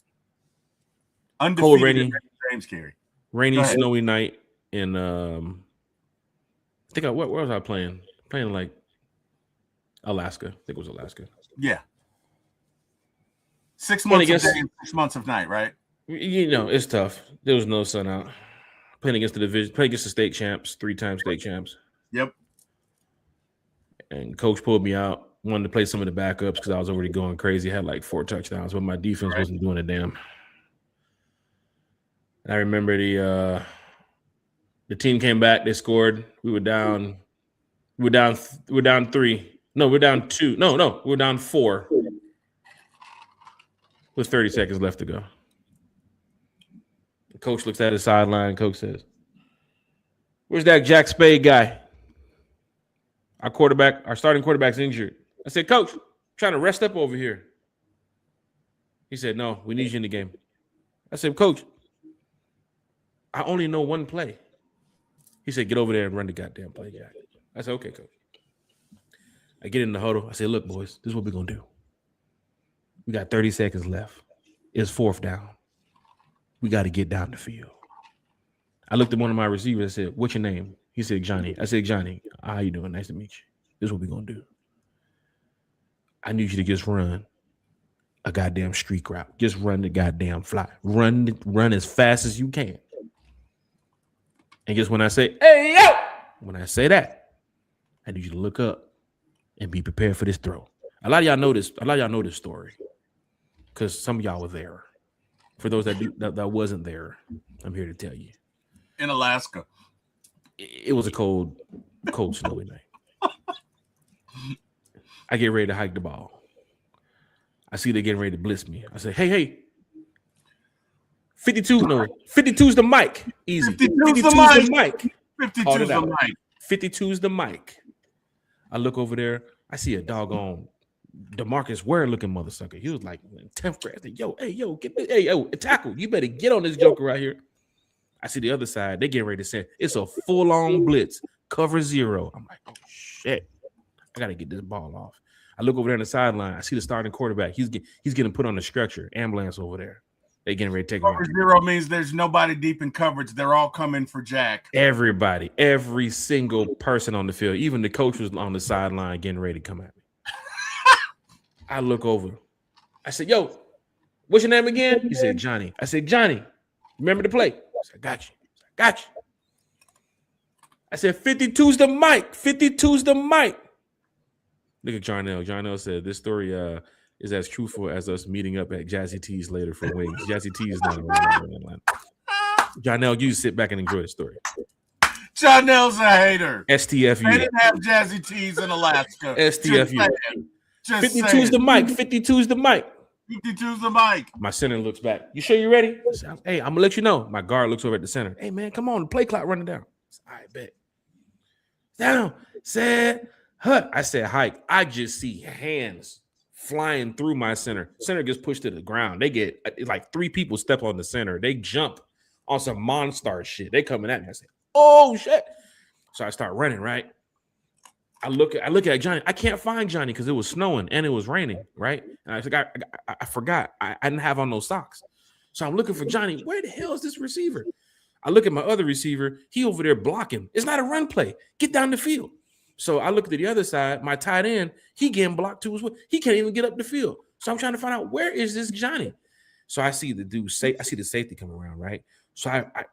Cold, Undefeated rainy, James Carey. rainy, snowy night in where was I playing? Playing like Alaska. I think it was Alaska. Yeah. 6 months of day and 6 months of night, right? You know, it's tough. There was no sun out. Playing against the state champs, 3-time state champs. Yep. And coach pulled me out. Wanted to play some of the backups because I was already going crazy. I had like 4 touchdowns, but my defense wasn't doing a damn. And I remember the team came back. They scored. We were down 3. No, we're down 2. No, we're down 4 with 30 seconds left to go. The coach looks at his sideline. Coach says, "Where's that Jack Spade guy? Our starting quarterback's injured." I said, "Coach, I'm trying to rest up over here." He said, "No, we need you in the game." I said, "Coach, I only know one play." He said, "Get over there and run the goddamn play, Jack." I said, "Okay, coach." I get in the huddle. I said, "Look, boys, this is what we're going to do. We got 30 seconds left. It's 4th down. We got to get down the field." I looked at one of my receivers. I said, "What's your name?" He said, "Johnny." I said, "Johnny, how you doing? Nice to meet you. This is what we're going to do. I need you to just run a goddamn streak route. Just run the goddamn fly. Run as fast as you can. And just when I say, 'Hey, yo!' When I say that, I need you to look up and be prepared for this throw." A lot of y'all know this story because some of y'all were there. For those that wasn't there, I'm here to tell you. In Alaska. It was a cold, snowy night. I get ready to hike the ball. I see they're getting ready to blitz me. I say, hey, 52's the mic. Easy. 52's the mic. 52's the mic. 52's the mic. I look over there. I see a doggone DeMarcus Ware looking motherfucker. He was like in 10th grade. I said, tackle. You better get on this joker right here. I see the other side. They get ready to say it's a full-on blitz. Cover 0. I'm like, oh shit. I gotta get this ball off. I look over there on the sideline. I see the starting quarterback. He's getting put on the stretcher. Ambulance over there. They getting ready to take him out. Cover 0 means there's nobody deep in coverage. They're all coming for Jack. Everybody, every single person on the field, even the coach was on the sideline getting ready to come at me. I look over. I said, "Yo, what's your name again?" He said, "Johnny." I said, "Johnny, remember to play?" I said, "Got you." I said, 52's the mic. 52's the mic. Look at Jarnell. Jarnell said this story is as truthful as us meeting up at Jazzy T's later for wings. Jazzy T is not around in Atlanta. Jarnell, you sit back and enjoy the story. Jarnell's a hater. STFU. They didn't have Jazzy T's in Alaska. STFU. 52's the mic. 52's the mic. 52's the mic. My center looks back. "You sure you're ready?" I said, "Hey, I'm gonna let you know." My guard looks over at the center. "Hey man, come on, the play clock running down." I said, "All right, bet." Down, said, hut. I said, "Hike." I just see hands flying through my center. Center gets pushed to the ground. They get like 3 people step on the center. They jump on some monster shit. They coming at me. I said, "Oh shit!" So I start running. Right. I look at Johnny. I can't find Johnny because it was snowing and it was raining, right? And I forgot. I didn't have on those socks. So I'm looking for Johnny. Where the hell is this receiver? I look at my other receiver. He over there blocking. It's not a run play. Get down the field. So I look at the other side. My tight end, he getting blocked too as well. He can't even get up the field. So I'm trying to find out, where is this Johnny? So I see the dude. I see the safety come around, right? So I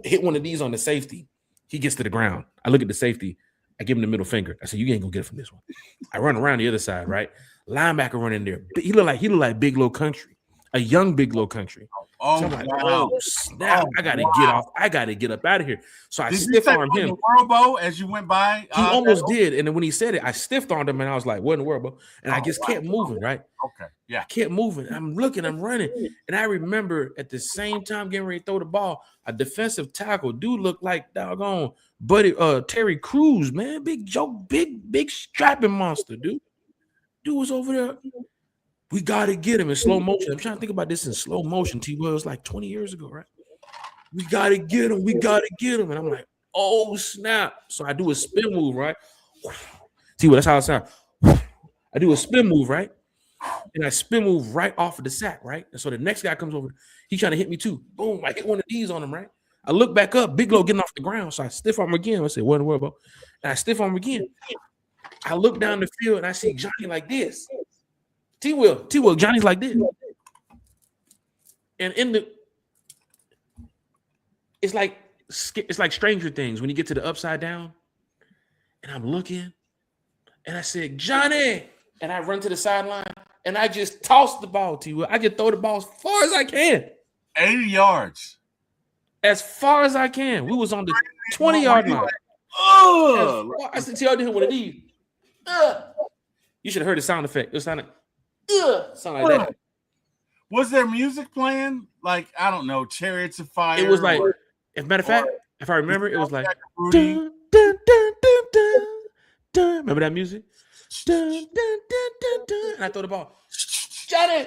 hit one of these on the safety. He gets to the ground. I look at the safety. I give him the middle finger. I said, "You ain't gonna get it from this one." I run around the other side, right? Linebacker running there. He look like Big Low Country, a young Big Low Country. Oh, so I'm like, wow. "Oh snap! I gotta get off. I gotta get up out of here." So I stiff armed him. Robo as you went by. He almost did, and then when he said it, I stiff armed him, and I was like, "What in the world, bro?" And I just kept moving, right? Okay, yeah, I kept moving. I'm looking, I'm running, and I remember at the same time getting ready to throw the ball, a defensive tackle dude looked like doggone buddy Terry Crews, man, big joke, big strapping monster, dude. Dude was over there. We gotta get him in slow motion. I'm trying to think about this in slow motion. T-Well, it was like 20 years ago, right? We gotta get him. And I'm like, oh snap! So I do a spin move, right? T-Well, that's how it sounds. I do a spin move, right? And I spin move right off of the sack, right? And so the next guy comes over. He's trying to hit me too. Boom, I hit one of these on him, right? I look back up, Big Low getting off the ground. So I stiff arm again. I say, what in the world, bro? And I stiff arm again. I look down the field and I see Johnny like this. T-Will, Johnny's like this. And it's like Stranger Things when you get to the upside down. And I'm looking and I said, Johnny. And I run to the sideline and I just toss the ball to you. I just throw the ball as far as I can. 80 yards. As far as I can. We was on the 20-yard line. I said, y'all did one of these. You should have heard the sound effect. It was sounding sound like that. Was there music playing? Like, I don't know, Chariots of Fire? It was like, as a matter of fact, if I remember, it was like, dun, dun, dun, dun, dun, dun. Remember that music? Dun, dun, dun, dun, dun. And I throw the ball. Johnny!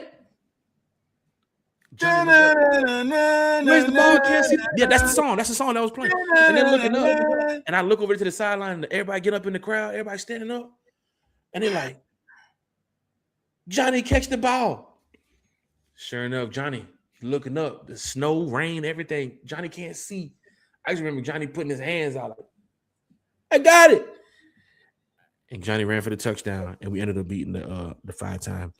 Where's the ball? Can't see. Yeah, that's the song. That's the song that was playing. And then looking up, and I look over to the sideline, and everybody get up in the crowd. Everybody standing up, and they're like, "Johnny, catch the ball!" Sure enough, Johnny looking up. The snow, rain, everything. Johnny can't see. I just remember Johnny putting his hands out like, "I got it!" And Johnny ran for the touchdown, and we ended up beating the 5-time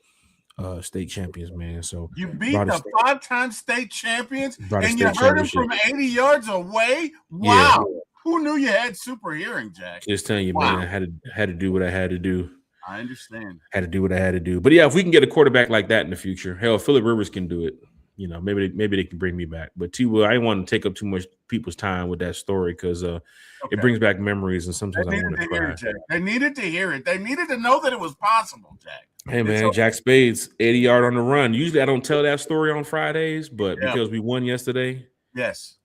state champions, man. So you beat the 5-time state champions, and you heard him from 80 yards away. Wow, yeah. Who knew you had super hearing, Jack? Just telling you, man. I had to do what I had to do. I understand. Had to do what I had to do. But yeah, if we can get a quarterback like that in the future, hell, Phillip Rivers can do it. You know, maybe they can bring me back. But T-Will, I didn't want to take up too much people's time with that story because it brings back memories, and sometimes I want to cry. They needed to hear it. They needed to know that it was possible, Jack. Hey, man, Jack Spades, 80-yard on the run. Usually I don't tell that story on Fridays, but because we won yesterday,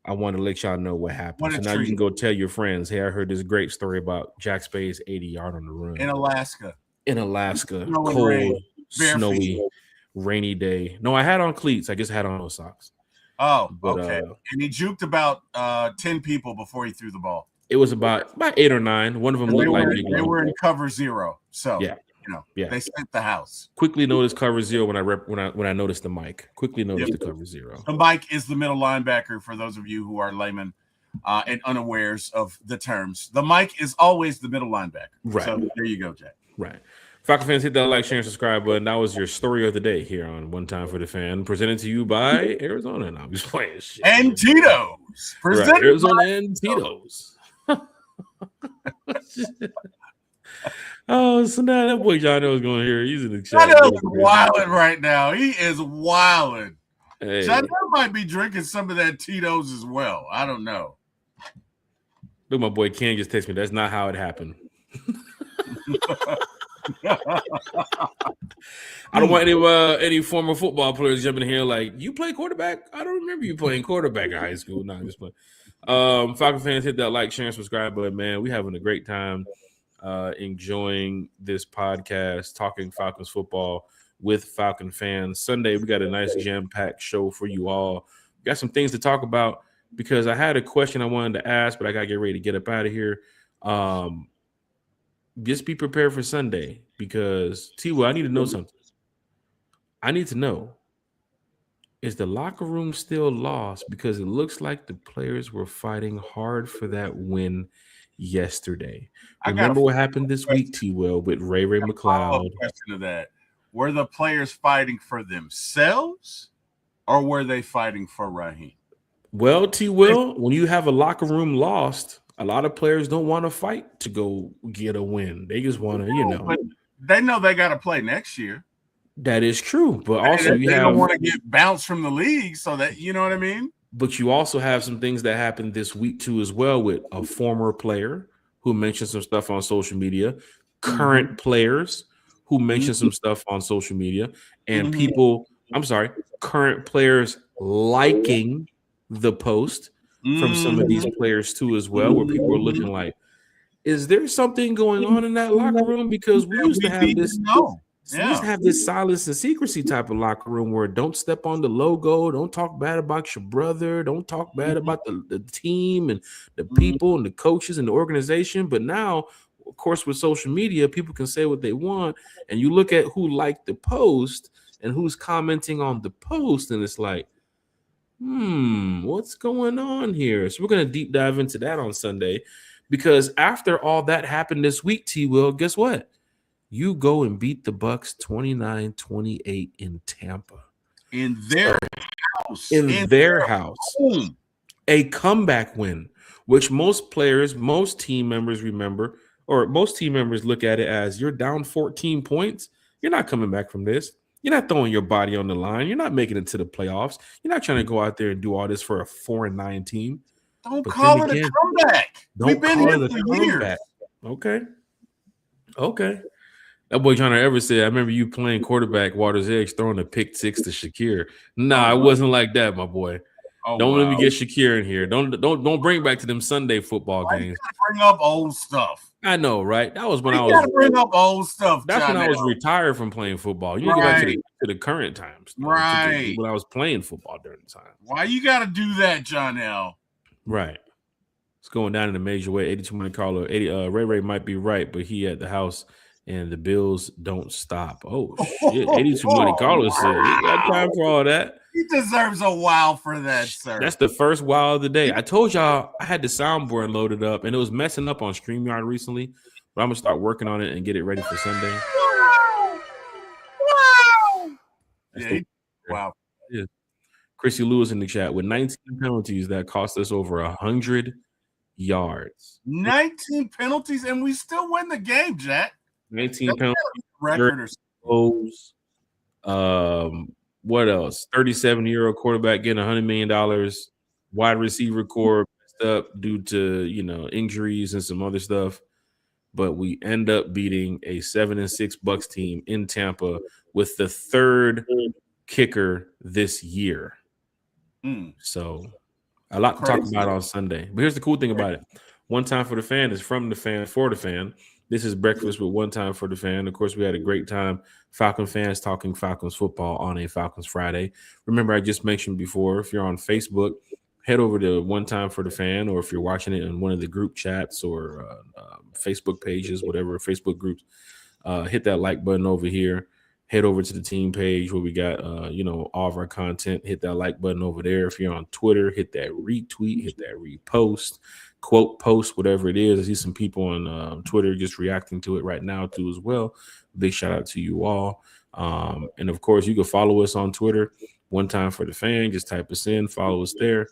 I want to let y'all know what happened. So now you can go tell your friends, hey, I heard this great story about Jack Spades 80-yard on the run. In Alaska. Cold, snowy, rainy day. No, I had on cleats. I just had on those socks. Oh, but, okay. And he juked about 10 people before he threw the ball. It was about 8 or 9. One of them looked like Big Low. They were in cover 0. So they sent the house. Quickly noticed cover 0 when I noticed the mic. Quickly noticed the cover 0. The mic is the middle linebacker for those of you who are laymen and unawares of the terms. The mic is always the middle linebacker. Right. So there you go, Jack. Right. Falcon fans, hit that like, share, and subscribe button. That was your story of the day here on One Time for the Fan, presented to you by Arizona. And I'm just playing shit. And Tito's. Right. Arizona and Tito's. Oh, so now that boy John is going here. He's in the chat. John is wilding right now. He is wilding. Hey. John might be drinking some of that Tito's as well. I don't know. Look, my boy Ken just texted me. That's not how it happened. I don't want any former football players jumping in here like, you play quarterback? I don't remember you playing quarterback in high school. No, I'm just playing. Falcon fans, hit that like, share, and subscribe button, man. We having a great time enjoying this podcast, talking Falcons football with Falcon fans. Sunday, we got a nice jam-packed show for you all. We got some things to talk about because I had a question I wanted to ask, but I got to get ready to get up out of here. Just be prepared for Sunday because, T-Will, I need to know something. I need to know, is the locker room still lost? Because it looks like the players were fighting hard for that win yesterday. Remember what happened this week, T-Will, with Ray McLeod? Question to that. Were the players fighting for themselves or were they fighting for Raheem? Well, T-Will, when you have a locker room lost, a lot of players don't want to fight to go get a win. They just want to, But they know they got to play next year. That is true. But also they don't want to get bounced from the league so that, you know what I mean? But you also have some things that happened this week too as well with a former player who mentioned some stuff on social media, current players who mentioned some stuff on social media, and current players liking the post from some of these players too as well, where people are looking like, is there something going on in that locker room? Because we used to have this we used to have this silence and secrecy type of locker room where don't step on the logo, don't talk bad about your brother, don't talk bad about the team and the people and the coaches and the organization. But now of course, with social media, people can say what they want, and you look at who liked the post and who's commenting on the post, and it's like, what's going on here? So we're going to deep dive into that on Sunday, because after all that happened this week, T. Will, guess what? You go and beat the Bucks 29-28 in Tampa. In their house. In their house. Home. A comeback win, which most players, most team members remember, or most team members look at it as, you're down 14 points. You're not coming back from this. You're not throwing your body on the line. You're not making it to the playoffs. You're not trying to go out there and do all this for a 4-9 team. Don't call it a comeback. We've been here for years. Okay. That boy John ever said, I remember you playing quarterback, Waters Edge, throwing a pick 6 to Shakir. Nah, it wasn't like that, my boy. Don't let me get Shakir in here. Don't bring back to them Sunday football games. You gotta bring up old stuff. I know, right? That was when I was bring up old stuff. That's when I was retired from playing football. You need to go back to the current times, right? When I was playing football during the time. Why you got to do that, John L? Right. It's going down in a major way. 82 Money Caller. Ray might be right, but he at the house and the Bills don't stop. Oh shit! 82 Money Caller said he got time for all that. He deserves a wow for that, sir. That's the first wow of the day. I told y'all I had the soundboard loaded up, and it was messing up on StreamYard recently, but I'm going to start working on it and get it ready for Sunday. Wow. Yeah. Chrissy Lewis in the chat with 19 penalties that cost us over 100 yards. 19 penalties, and we still win the game, Jack. 19 penalties. Record or what else? 37-year-old quarterback getting $100 million. Wide receiver core messed up due to injuries and some other stuff. But we end up beating a 7-6 Bucks team in Tampa with the third kicker this year. So a lot to talk about on Sunday. But here's the cool thing about it. One Time for the Fan is from the fan for the fan. This is Breakfast with One Time for the Fan. Of course, we had a great time. Falcon fans talking Falcons football on a Falcons Friday. Remember, I just mentioned before, if you're on Facebook, head over to One Time for the Fan, or if you're watching it in one of the group chats or Facebook pages, whatever, Facebook groups, hit that like button over here. Head over to the team page where we got, all of our content. Hit that like button over there. If you're on Twitter, hit that retweet, hit that repost, quote, post, whatever it is. I see some people on Twitter just reacting to it right now too as well. Big shout out to you all. And of course, you can follow us on Twitter. One Time for the Fan. Just type us in, follow us there.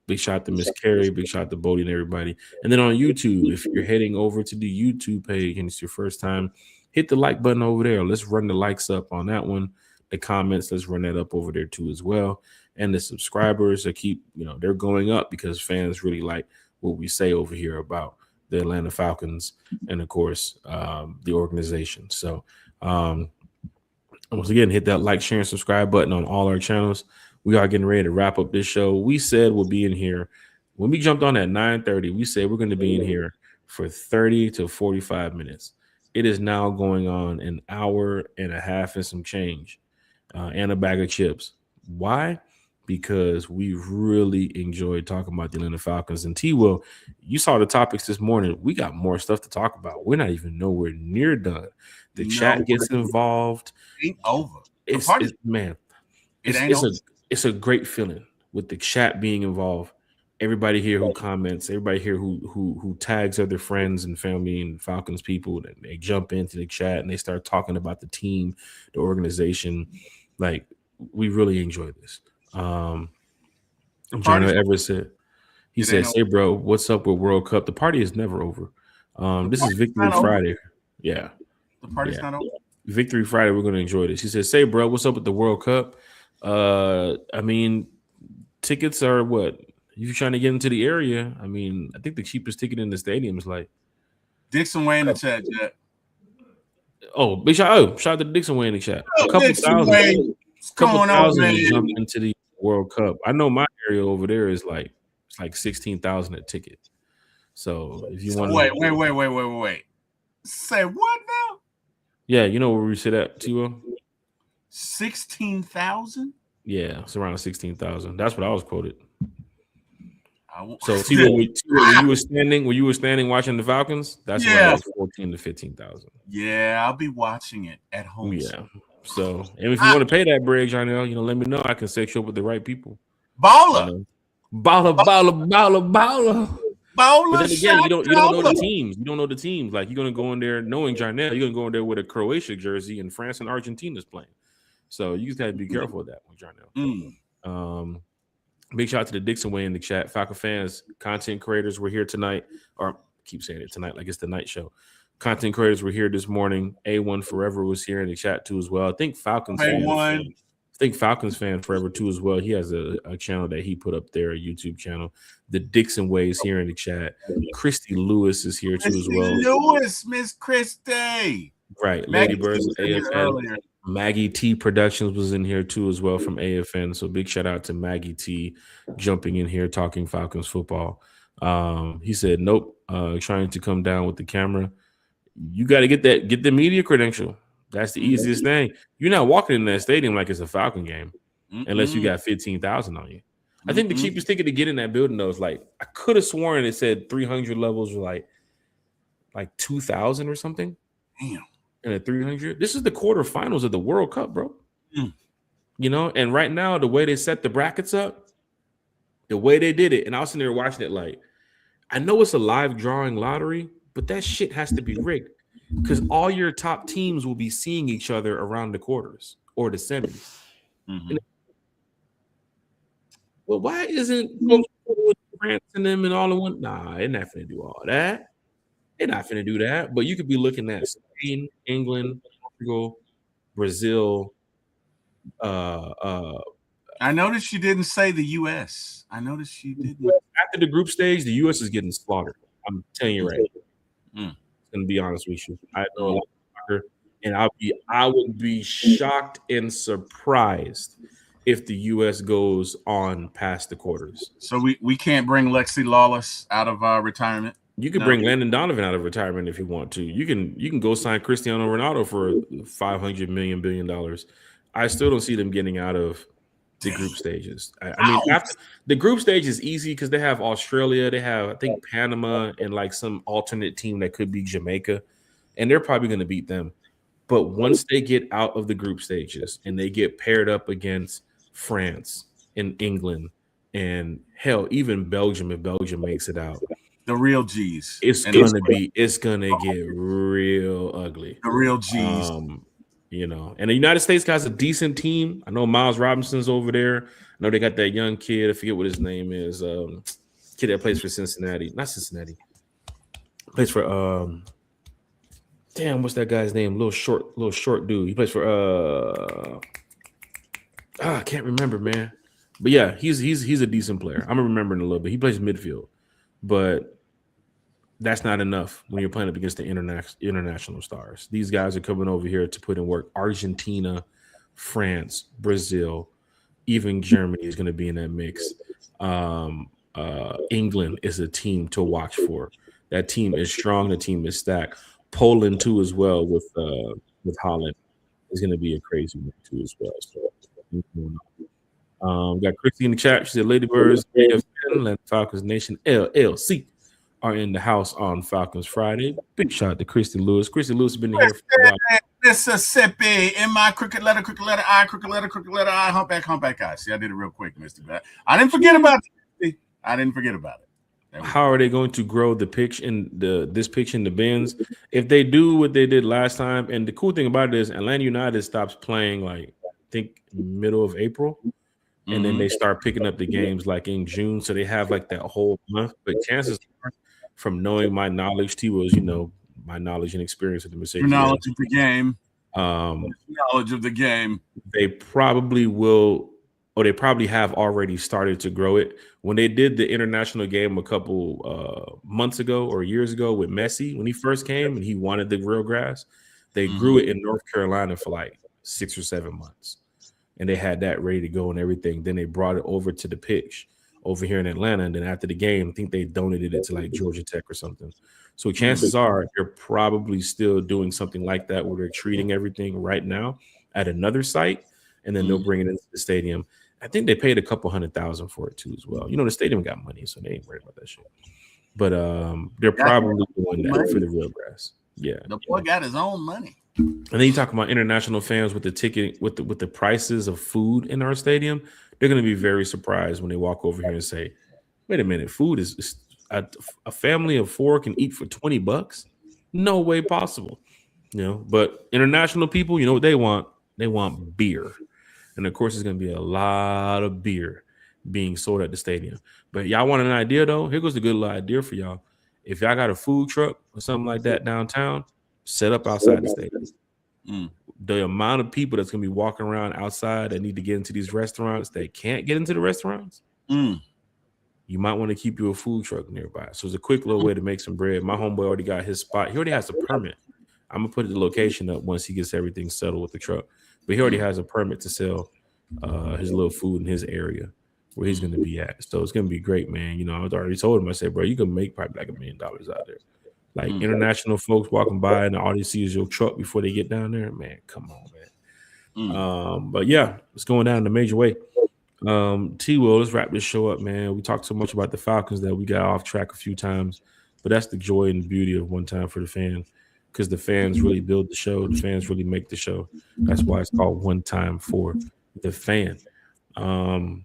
Big shout out to Miss Carrie. Big shout out to Bodie and everybody. And then on YouTube, if you're heading over to the YouTube page and it's your first time, hit the like button over there. Let's run the likes up on that one. The comments, let's run that up over there too as well. And the subscribers that keep, they're going up because fans really like what we say over here about the Atlanta Falcons and, of course, the organization. So, once again, hit that like, share, and subscribe button on all our channels. We are getting ready to wrap up this show. We said we'll be in here. When we jumped on at 9:30, we said we're going to be in here for 30 to 45 minutes. It is now going on an hour and a half and some change and a bag of chips. Why? Because we really enjoyed talking about the Atlanta Falcons. And T-Will, you saw the topics this morning. We got more stuff to talk about. We're not even nowhere near done. The chat gets involved. Ain't over. It's a great feeling with the chat being involved. Everybody here who comments, everybody here who tags other friends and family and Falcons people, and they jump into the chat and they start talking about the team, the organization. Like, we really enjoy this. John Everett said, "Say, bro, what's up with World Cup? The party is never over. This is Victory Friday. Yeah, the party's not over. Victory Friday. We're going to enjoy this." He said, "Say, bro, what's up with the World Cup? I mean, tickets are what? If you're trying to get into the area, I mean, I think the cheapest ticket in the stadium is like Dixon Way in the chat, Jet. Oh, big shout out to Dixon Way in the chat. A couple thousand jump into the World Cup. I know my area over there is like 16,000 a ticket. So if you want to wait. Say what now? Yeah, you know where we sit at, T-Will? 16,000? Yeah, it's around 16,000. That's what I was quoted. So when you were standing watching the Falcons, that's around like 14 to 15,000. Yeah, I'll be watching it at home. Yeah. So, and if you want to pay that bread, Jarnell, let me know. I can set you up with the right people. Baller. Baller. But then again, you don't know the teams. You don't know the teams. Like, you're gonna go in there knowing Jarnell, you're gonna go in there with a Croatia jersey and France and Argentina's playing. So you just gotta be careful with that one, Jarnell. Big shout out to the Dixon Way in the chat. Falcon fans, content creators were here tonight, or I keep saying it tonight, like it's the night show. Content creators were here this morning. A1 Forever was here in the chat too as well. I think Falcons fan Forever too as well. He has a channel that he put up there, a YouTube channel. The Dixon Way is here in the chat. Christy Lewis is here too as well. Miss Christy. Right. Lady Birds AFN. Maggie T Productions was in here too as well from AFN. So big shout out to Maggie T jumping in here talking Falcons football. He said, nope, trying to come down with the camera. You got to get the media credential. That's the easiest thing. You're not walking in that stadium like it's a Falcon game unless you got 15,000 on you. I think the cheapest ticket to get in that building though is like, I could have sworn it said 300 levels were like 2,000 or something. Damn. And at 300, this is the quarterfinals of the World Cup, bro. And right now, the way they set the brackets up, the way they did it, and I was sitting there watching it like, I know it's a live drawing lottery, but that shit has to be rigged because all your top teams will be seeing each other around the quarters or the semis. Well, why isn't France and them and all in one? Nah, they're not going to do all that. They're not going to do that, but you could be looking at Spain, England, Portugal, Brazil. I noticed you didn't say the U.S. I noticed you didn't. After the group stage, the U.S. is getting slaughtered. I'm telling you right. I'm going to be honest with you. I know a lot of soccer, and I would be shocked and surprised if the U.S. goes on past the quarters. So we can't bring Lexi Lawless out of retirement. You can bring Landon Donovan out of retirement if you want to. You can go sign Cristiano Ronaldo for $500 billion. I still don't see them getting out of the group stages. I mean, after the group stage is easy because they have Australia, they have I think Panama, and like some alternate team that could be Jamaica, and they're probably going to beat them. But once they get out of the group stages and they get paired up against France and England and hell, even Belgium, if Belgium makes it out. The real G's. It's gonna get real ugly. The real G's. And the United States got a decent team. I know Miles Robinson's over there. I know they got that young kid. I forget what his name is. Kid that plays for Cincinnati. Not Cincinnati. Plays for what's that guy's name? Little short dude. He plays for I can't remember, man. But yeah, he's a decent player. I'm remembering a little bit. He plays midfield. But that's not enough when you're playing up against the international stars. These guys are coming over here to put in work. Argentina, France, Brazil, even Germany is going to be in that mix. England is a team to watch for. That team is strong. The team is stacked. Poland too, as well with Holland is going to be a crazy one too as well. So, got Christy in the chat. She said, "Ladybirds, AFN, Atlanta Falcons Nation, LLC are in the house on Falcons Friday." Big shout out to Christy Lewis. Christy Lewis has been here for a while. Mississippi, in my crooked letter I, humpback I. See, I did it real quick, Mr. Bat. I didn't forget about it. How are they going to grow the pitch in this pitch in the bins? If they do what they did last time, and the cool thing about it is Atlanta United stops playing like I think middle of April. And then they start picking up the games like in June. So they have like that whole month. But chances are, from knowing my knowledge, T-Will's, my knowledge and experience with the Mercedes. Knowledge of the game. Knowledge of the game. They probably will, or they probably have already started to grow it. When they did the international game a couple months ago or years ago with Messi, when he first came and he wanted the real grass, they grew it in North Carolina for like 6 or 7 months. And they had that ready to go and everything. Then they brought it over to the pitch over here in Atlanta. And then after the game, I think they donated it to like Georgia Tech or something. So chances are they're probably still doing something like that where they're treating everything right now at another site. And then they'll bring it into the stadium. I think they paid a couple $100,000 for it too as well. You know, the stadium got money, so they ain't worried about that shit. But they're probably doing that for the real grass. Yeah, the boy got his own money. And then you talk about international fans with the ticket with the prices of food in our stadium. They're going to be very surprised when they walk over here and say, "Wait a minute, food is a family of 4 can eat for $20? No way possible." You know, but international people, you know what they want? They want beer. And of course, it's going to be a lot of beer being sold at the stadium. But y'all want an idea, though? Here goes the good little idea for y'all. If y'all got a food truck or something like that downtown, set up outside the stadium. The amount of people that's going to be walking around outside that need to get into these restaurants that can't get into the restaurants, you might want to keep you a food truck nearby. So it's a quick little way to make some bread. My homeboy already got his spot. He already has a permit. I'm going to put the location up once he gets everything settled with the truck. But he already has a permit to sell his little food in his area where he's going to be at. So it's going to be great, man. You know, I already told him, I said, bro, you can make probably like $1 million out there. Like international folks walking by and all they see is your truck before they get down there. Man, come on, man. But yeah, it's going down in a major way. T-Will, let's wrap this show up, man. We talked so much about the Falcons that we got off track a few times. But that's the joy and the beauty of One Time for the Fan. Because the fans really build the show. The fans really make the show. That's why it's called One Time for the Fan. And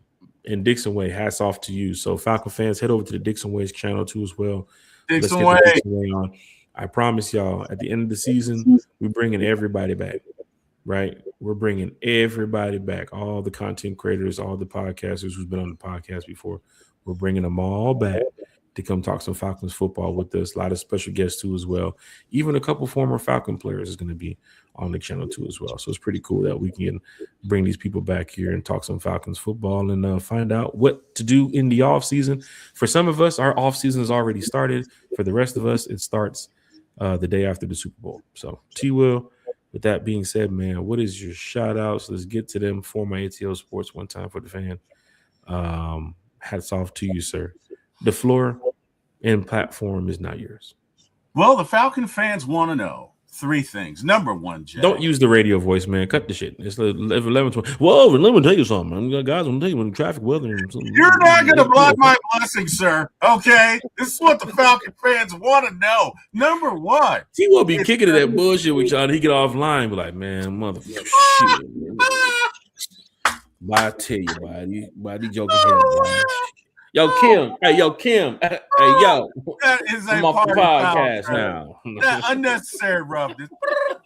Dixon Way, hats off to you. So Falcon fans, head over to the Dixon Way's channel too as well. Dixon Way. Dixon Way on. I promise y'all, at the end of the season, we're bringing everybody back, right? We're bringing everybody back. All the content creators, all the podcasters who's been on the podcast before. We're bringing them all back to come talk some Falcons football with us. A lot of special guests too as well. Even a couple former Falcon players is going to be on the channel too as well. So it's pretty cool that we can bring these people back here and talk some Falcons football and find out what to do in the off season. For some of us, our off season has already started. For the rest of us, it starts the day after the Super Bowl. So T-Will, with that being said, man, what is your shout outs? Let's get to them. Former ATL Sports, One Time for the Fan. Hats off to you, sir. The floor and platform is not yours. Well, the Falcon fans want to know 3 things. Number 1, Jack. Don't use the radio voice, man. Cut the shit. It's 11:20. Whoa, let me tell you something. Guys, I'm going to tell you when traffic weather. You're not going to block my blessing, sir. Okay? This is what the Falcon fans want to know. Number 1. He will be kicking to that bullshit with y'all. He get offline, be like, man, motherfucker, shit. But I tell you, why these jokers here, boy. Yo, Kim. Hey, Kim. Hey, yo. That is a I'm off the podcast now. That unnecessary roughness.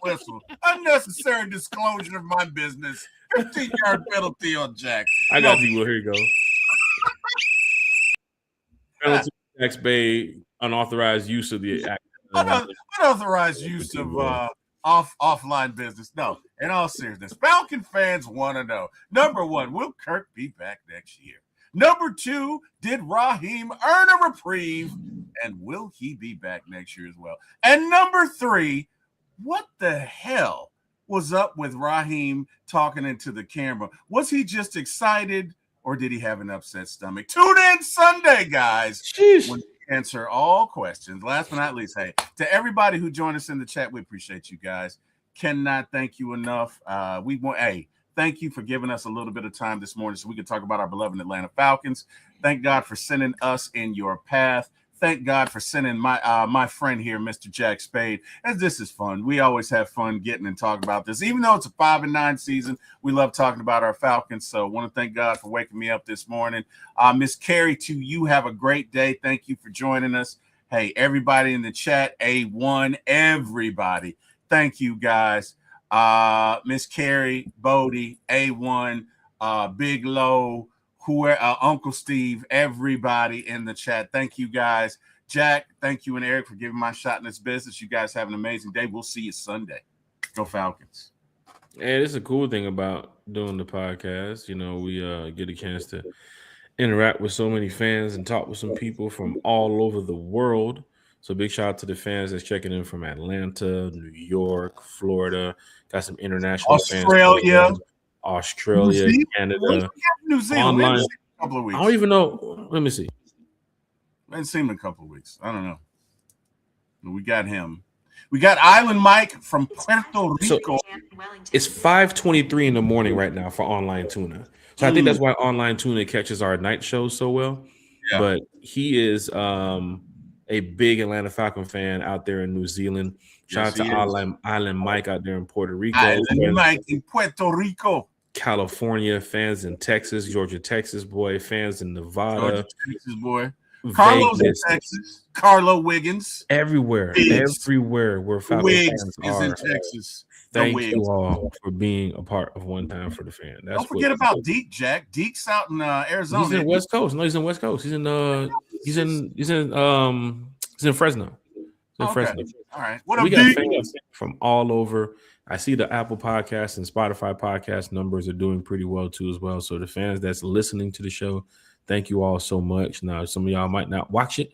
Whistle. Unnecessary disclosure of my business. 15-yard penalty on Jack. I got you. Well, here you go. Penalty, Jack Spade, unauthorized use of the act. Unauthorized use of offline business. No, in all seriousness, Falcon fans want to know. Number 1, will Kirk be back next year? Number 2, did Raheem earn a reprieve? And will he be back next year as well? And number 3, what the hell was up with Raheem talking into the camera? Was he just excited or did he have an upset stomach? Tune in Sunday, guys. When we answer all questions. Last but not least, hey, to everybody who joined us in the chat, we appreciate you guys. Cannot thank you enough. Thank you for giving us a little bit of time this morning so we can talk about our beloved Atlanta Falcons. Thank God for sending us in your path. Thank God for sending my friend here, Mr. Jack Spade. And this is fun. We always have fun getting and talking about this. Even though it's a 5-9 season, we love talking about our Falcons. So I want to thank God for waking me up this morning. Miss Carrie, too, you have a great day. Thank you for joining us. Hey, everybody in the chat, A1, everybody. Thank you, guys. Miss Carrie, Bodie, A1, Big Low, Uncle Steve, everybody in the chat. Thank you guys. Jack, thank you and Eric for giving my shot in this business. You guys have an amazing day. We'll see you Sunday. Go Falcons. And it's a cool thing about doing the podcast. You know, we get a chance to interact with so many fans and talk with some people from all over the world. So big shout out to the fans that's checking in from Atlanta, New York, Florida. Got some international Australia, Canada, New Zealand. online. A couple of weeks. I don't even know. Let me see. I haven't seen him in a couple of weeks. I don't know. We got him. We got Island Mike from Puerto Rico. So it's 5:23 in the morning right now for online tuna. So I think that's why Online Tuna catches our night shows so well. Yeah. But he is a big Atlanta Falcon fan out there in New Zealand. Shout out to Island Mike out there in Puerto Rico. Island Mike in Puerto Rico. California, fans in Texas, Georgia, Texas boy, fans in Nevada. Georgia, Texas boy. Carlos in Texas. Carlo Wiggins. Everywhere where Falcon fans are. In Texas. Thank you all for being a part of One Time for the Fan. Don't forget about Deke, Jack. Deke's out in Arizona. He's in West Coast. No, he's in West Coast. He's in Fresno. Fresno. All right. What up, we got Deke? fans from all over. I see the Apple Podcast and Spotify podcast numbers are doing pretty well too as well. So the fans that's listening to the show, thank you all so much. Now, some of y'all might not watch it,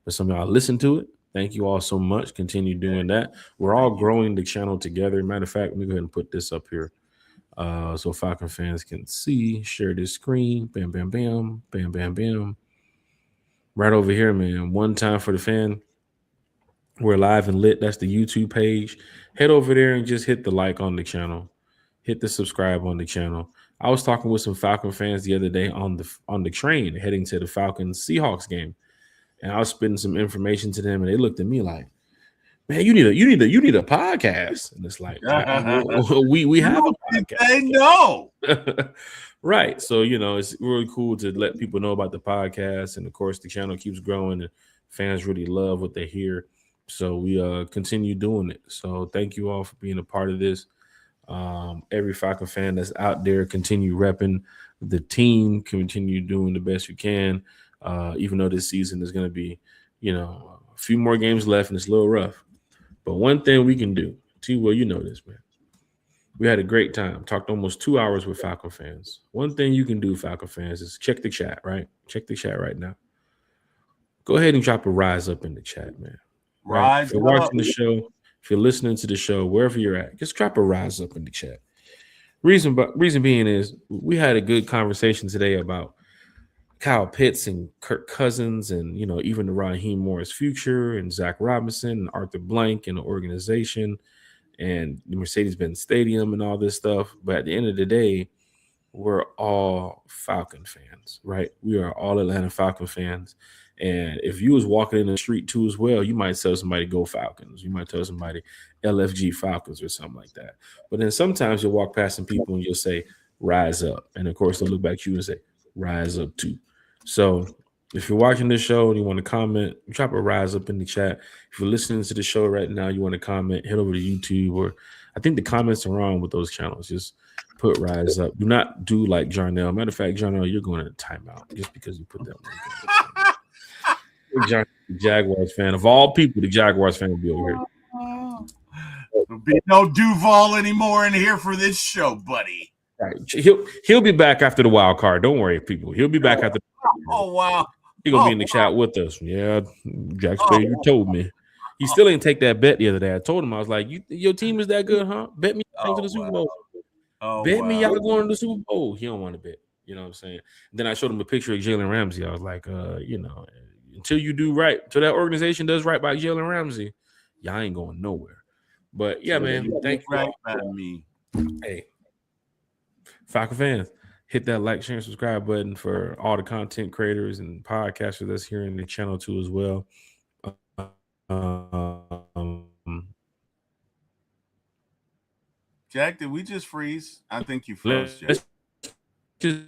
but some of y'all listen to it. Thank you all so much. Continue doing that. We're all growing the channel together. Matter of fact, let me go ahead and put this up here so Falcon fans can see. Share this screen. Bam, bam, bam. Bam, bam, bam. Right over here, man. One Time for the Fan. We're live and lit. That's the YouTube page. Head over there and just hit the like on the channel. Hit the subscribe on the channel. I was talking with some Falcon fans the other day on the train heading to the Falcons Seahawks game. And I was spitting some information to them, and they looked at me like, "Man, you need a podcast." And it's like, we have a podcast. They know, right? So it's really cool to let people know about the podcast, and of course, the channel keeps growing, and fans really love what they hear. So we continue doing it. So thank you all for being a part of this. Every Falcon fan that's out there, continue repping the team, continue doing the best you can. Even though this season is going to be, a few more games left and it's a little rough. But one thing we can do, T-Will, you know this, man. We had a great time. Talked almost 2 hours with Falcon fans. One thing you can do, Falcon fans, is check the chat, right? Check the chat right now. Go ahead and drop a rise up in the chat, man. Right? If you're watching the show, if you're listening to the show, wherever you're at, just drop a rise up in the chat. Reason being is we had a good conversation today about Kyle Pitts and Kirk Cousins and, even the Raheem Morris future and Zach Robinson and Arthur Blank and the organization and the Mercedes-Benz Stadium and all this stuff. But at the end of the day, we're all Falcon fans, right? We are all Atlanta Falcon fans. And if you was walking in the street too as well, you might tell somebody go Falcons. You might tell somebody LFG Falcons or something like that. But then sometimes you'll walk past some people and you'll say, rise up. And of course, they'll look back at you and say, rise up too. So if you're watching this show and you want to comment, drop a rise up in the chat. If you're listening to the show right now, you want to comment, head over to YouTube, or I think the comments are wrong with those channels. Just put rise up. Do not do like Jarnell. Matter of fact, Jarnell, you're going to timeout just because you put that one. Jaguars fan. Of all people, the Jaguars fan will be over here. There'll be no Duval anymore in here for this show, buddy. Right. He'll be back after the wild card. Don't worry, people. He'll be back after. Oh wow. He's gonna be in the chat with us. Yeah, Jack Spade, you told me. He still didn't take that bet the other day. I told him, I was like, your team is that good, huh? Bet me going to the Super Bowl. Bet me y'all going to the Super Bowl. He don't want to bet. You know what I'm saying? And then I showed him a picture of Jalen Ramsey. I was like, until you do right, until that organization does right by Jalen Ramsey, y'all ain't going nowhere. But yeah, man, thank you. Right by me. Hey, Falcon fans, hit that like, share, and subscribe button for all the content creators and podcasters that's here in the channel too as well. Jack, did we just freeze? I think you froze, Jack. Let's just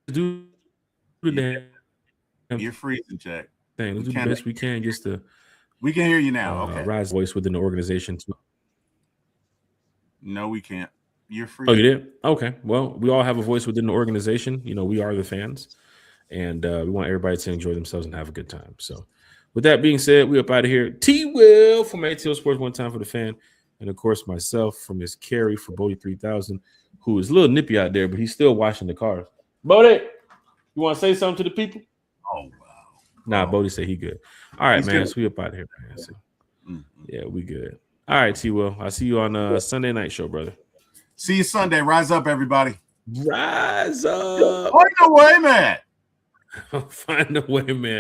do the You're freezing, Jack. thing. Let's do the best we can just to We can hear you now. Okay. rise voice within the organization too. No, we can't. You're free. Oh, you did? Okay. Well, we all have a voice within the organization. We are the fans, and we want everybody to enjoy themselves and have a good time. So, with that being said, we up out of here. T-Will from ATL Sports, One Time for the Fan, and of course myself from Miss Carrie for Bodie 3000, who is a little nippy out there, but he's still washing the cars. Bodie, you want to say something to the people? Oh wow. Nah, Bodie said he good. All right, He's man. good. So we up out of here, man. So, yeah, we good. All right, T-Will. I'll see you on Sunday night show, brother. See you Sunday. Rise up, everybody. Rise up. Find a way, man. Find a way, man.